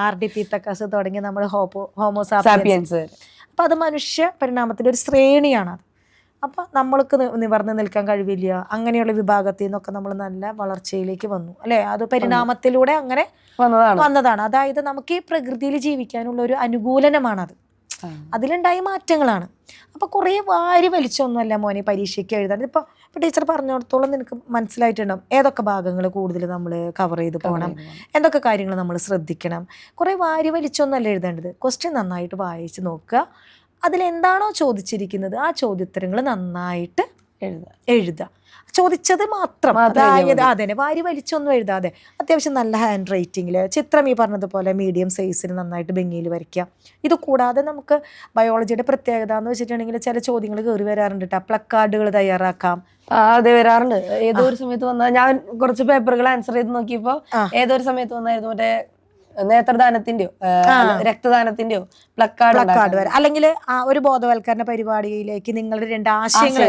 ആർഡിപിത്തക്കസ് തുടങ്ങി നമ്മൾ ഹോമോസാപ്പിയൻസ്. അപ്പൊ അത് മനുഷ്യ പരിണാമത്തിന്റെ ഒരു ശ്രേണിയാണ്. അപ്പൊ നമ്മൾക്ക് നിവർന്ന് നിൽക്കാൻ കഴിവില്ല, അങ്ങനെയുള്ള വിഭാഗത്തിൽ നിന്നൊക്കെ നമ്മൾ നല്ല വളർച്ചയിലേക്ക് വന്നു അല്ലെ? അത് പരിണാമത്തിലൂടെ അങ്ങനെ വന്നതാണ്. അതായത് നമുക്ക് ഈ പ്രകൃതിയിൽ ജീവിക്കാനുള്ള ഒരു അനുകൂലനമാണത്, അതിലുണ്ടായ മാറ്റങ്ങളാണ്. അപ്പൊ കുറെ വാരി വലിച്ചൊന്നുമല്ല മോനെ പരീക്ഷയ്ക്ക് എഴുതാൻ. ഇപ്പൊ ടീച്ചർ പറഞ്ഞിടത്തോളം നിനക്ക് മനസ്സിലായിട്ടുണ്ടാവും ഏതൊക്കെ ഭാഗങ്ങൾ കൂടുതൽ നമ്മൾ കവർ ചെയ്ത് പോകണം, എന്തൊക്കെ കാര്യങ്ങൾ നമ്മൾ ശ്രദ്ധിക്കണം. കുറെ വാരി വലിച്ചൊന്നുമല്ല എഴുതേണ്ടത്. ക്വസ്റ്റ്യൻ നന്നായിട്ട് വായിച്ച് നോക്കുക, അതിലെന്താണോ ചോദിച്ചിരിക്കുന്നത് ആ ചോദ്യോത്തരങ്ങൾ നന്നായിട്ട് എഴുതുക. ചോദിച്ചത് മാത്രം, അതായത് അതന്നെ വാരി വലിച്ചൊന്നും എഴുതാതെ അത്യാവശ്യം നല്ല ഹാൻഡ് റൈറ്റിങ്ങിൽ ചിത്രം ഈ പറഞ്ഞതുപോലെ മീഡിയം സൈസിന് നന്നായിട്ട് ഭംഗിയിൽ വരയ്ക്കുക. ഇത് കൂടാതെ നമുക്ക് ബയോളജിയുടെ പ്രത്യേകത എന്ന് വെച്ചിട്ടുണ്ടെങ്കിൽ ചില ചോദ്യങ്ങൾ കയറി വരാറുണ്ട് കേട്ടോ. പ്ലക്കാർഡുകൾ തയ്യാറാക്കാം. അതെ, വരാറുണ്ട്. ഏതോ ഒരു സമയത്ത് വന്നാൽ ഞാൻ കുറച്ച് പേപ്പറുകൾ ആൻസർ ചെയ്ത് നോക്കിയപ്പോൾ ഏതോ ഒരു സമയത്ത് വന്നായിരുന്നു മറ്റേ നേത്രദാനത്തിന്റെയോ രക്തദാനത്തിന്റെയോ പ്ലക്കാർഡ് വരെ, അല്ലെങ്കിൽ ഒരു ബോധവൽക്കരണ പരിപാടിയിലേക്ക് നിങ്ങളുടെ 2 ആശയങ്ങൾ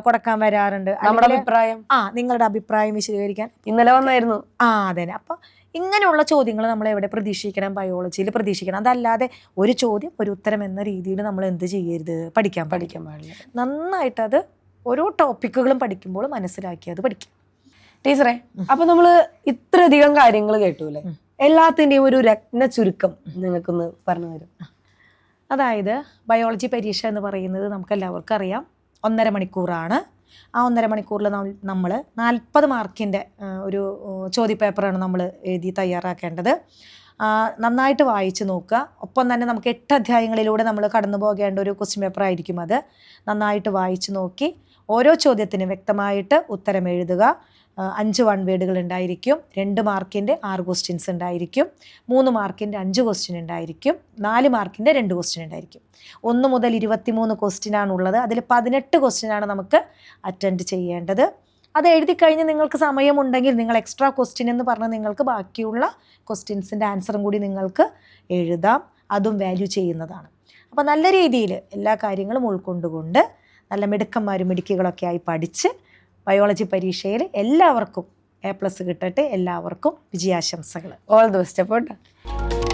കൊടുക്കാൻ വരാറുണ്ട്. നമ്മുടെ അഭിപ്രായം, നിങ്ങളുടെ അഭിപ്രായം വിശദീകരിക്കാൻ ഇന്നലെ വന്നായിരുന്നു. അതെ. അപ്പൊ ഇങ്ങനെയുള്ള ചോദ്യങ്ങൾ നമ്മൾ എവിടെ പ്രതീക്ഷിക്കണം, ബയോളജിയിൽ പ്രതീക്ഷിക്കണം. അതല്ലാതെ ഒരു ചോദ്യം ഒരു ഉത്തരം എന്ന രീതിയിൽ നമ്മൾ എന്ത് ചെയ്യരുത്, പഠിക്കാൻ പാടില്ല. നന്നായിട്ട് അത് ഓരോ ടോപ്പിക്കുകളും പഠിക്കുമ്പോൾ മനസ്സിലാക്കി അത് പഠിക്കാം. ടീച്ചറെ, അപ്പൊ നമ്മള് ഇത്രയധികം കാര്യങ്ങൾ കേട്ടു അല്ലേ? എല്ലാത്തിൻ്റെയും ഒരു രത്ന ചുരുക്കം നിങ്ങൾക്കൊന്ന് പറഞ്ഞു തരും. അതായത് ബയോളജി പരീക്ഷ എന്ന് പറയുന്നത് നമുക്ക് എല്ലാവർക്കും അറിയാം 1.5 മണിക്കൂറാണ്. ആ 1.5 മണിക്കൂറിൽ നമ്മൾ 40 മാർക്കിൻ്റെ ഒരു ചോദ്യപേപ്പറാണ് നമ്മൾ എഴുതി തയ്യാറാക്കേണ്ടത്. നന്നായിട്ട് വായിച്ച് നോക്കുക. ഒപ്പം തന്നെ നമുക്ക് 8 അധ്യായങ്ങളിലൂടെ നമ്മൾ കടന്നു പോകേണ്ട ഒരു ക്വസ്റ്റ്യൻ പേപ്പർ ആയിരിക്കും അത്. നന്നായിട്ട് വായിച്ച് നോക്കി ഓരോ ചോദ്യത്തിനും വ്യക്തമായിട്ട് ഉത്തരം എഴുതുക. 5 വൺ വേർഡുകൾ ഉണ്ടായിരിക്കും. 2 മാർക്കിൻ്റെ 6 ക്വസ്റ്റ്യൻസ് ഉണ്ടായിരിക്കും. 3 മാർക്കിൻ്റെ 5 ക്വസ്റ്റ്യൻ ഉണ്ടായിരിക്കും. 4 മാർക്കിൻ്റെ 2 ക്വസ്റ്റ്യൻ ഉണ്ടായിരിക്കും. 1 മുതൽ 23 ക്വസ്റ്റ്യനാണുള്ളത്. അതിൽ 18 ക്വസ്റ്റ്യനാണ് നമുക്ക് അറ്റൻഡ് ചെയ്യേണ്ടത്. അത് എഴുതി കഴിഞ്ഞ് നിങ്ങൾക്ക് സമയമുണ്ടെങ്കിൽ നിങ്ങൾ എക്സ്ട്രാ ക്വസ്റ്റ്യൻ എന്ന് പറഞ്ഞ് നിങ്ങൾക്ക് ബാക്കിയുള്ള ക്വസ്റ്റ്യൻസിൻ്റെ ആൻസറും കൂടി നിങ്ങൾക്ക് എഴുതാം. അതും വാല്യൂ ചെയ്യുന്നതാണ്. അപ്പോൾ നല്ല രീതിയിൽ എല്ലാ കാര്യങ്ങളും ഉൾക്കൊണ്ടുകൊണ്ട് നല്ല മിടുക്കന്മാരും മിടുക്കികളൊക്കെ ആയി പഠിച്ച് ബയോളജി പരീക്ഷയിൽ എല്ലാവർക്കും A+ കിട്ടട്ടെ. എല്ലാവർക്കും വിജയാശംസകൾ. All the best.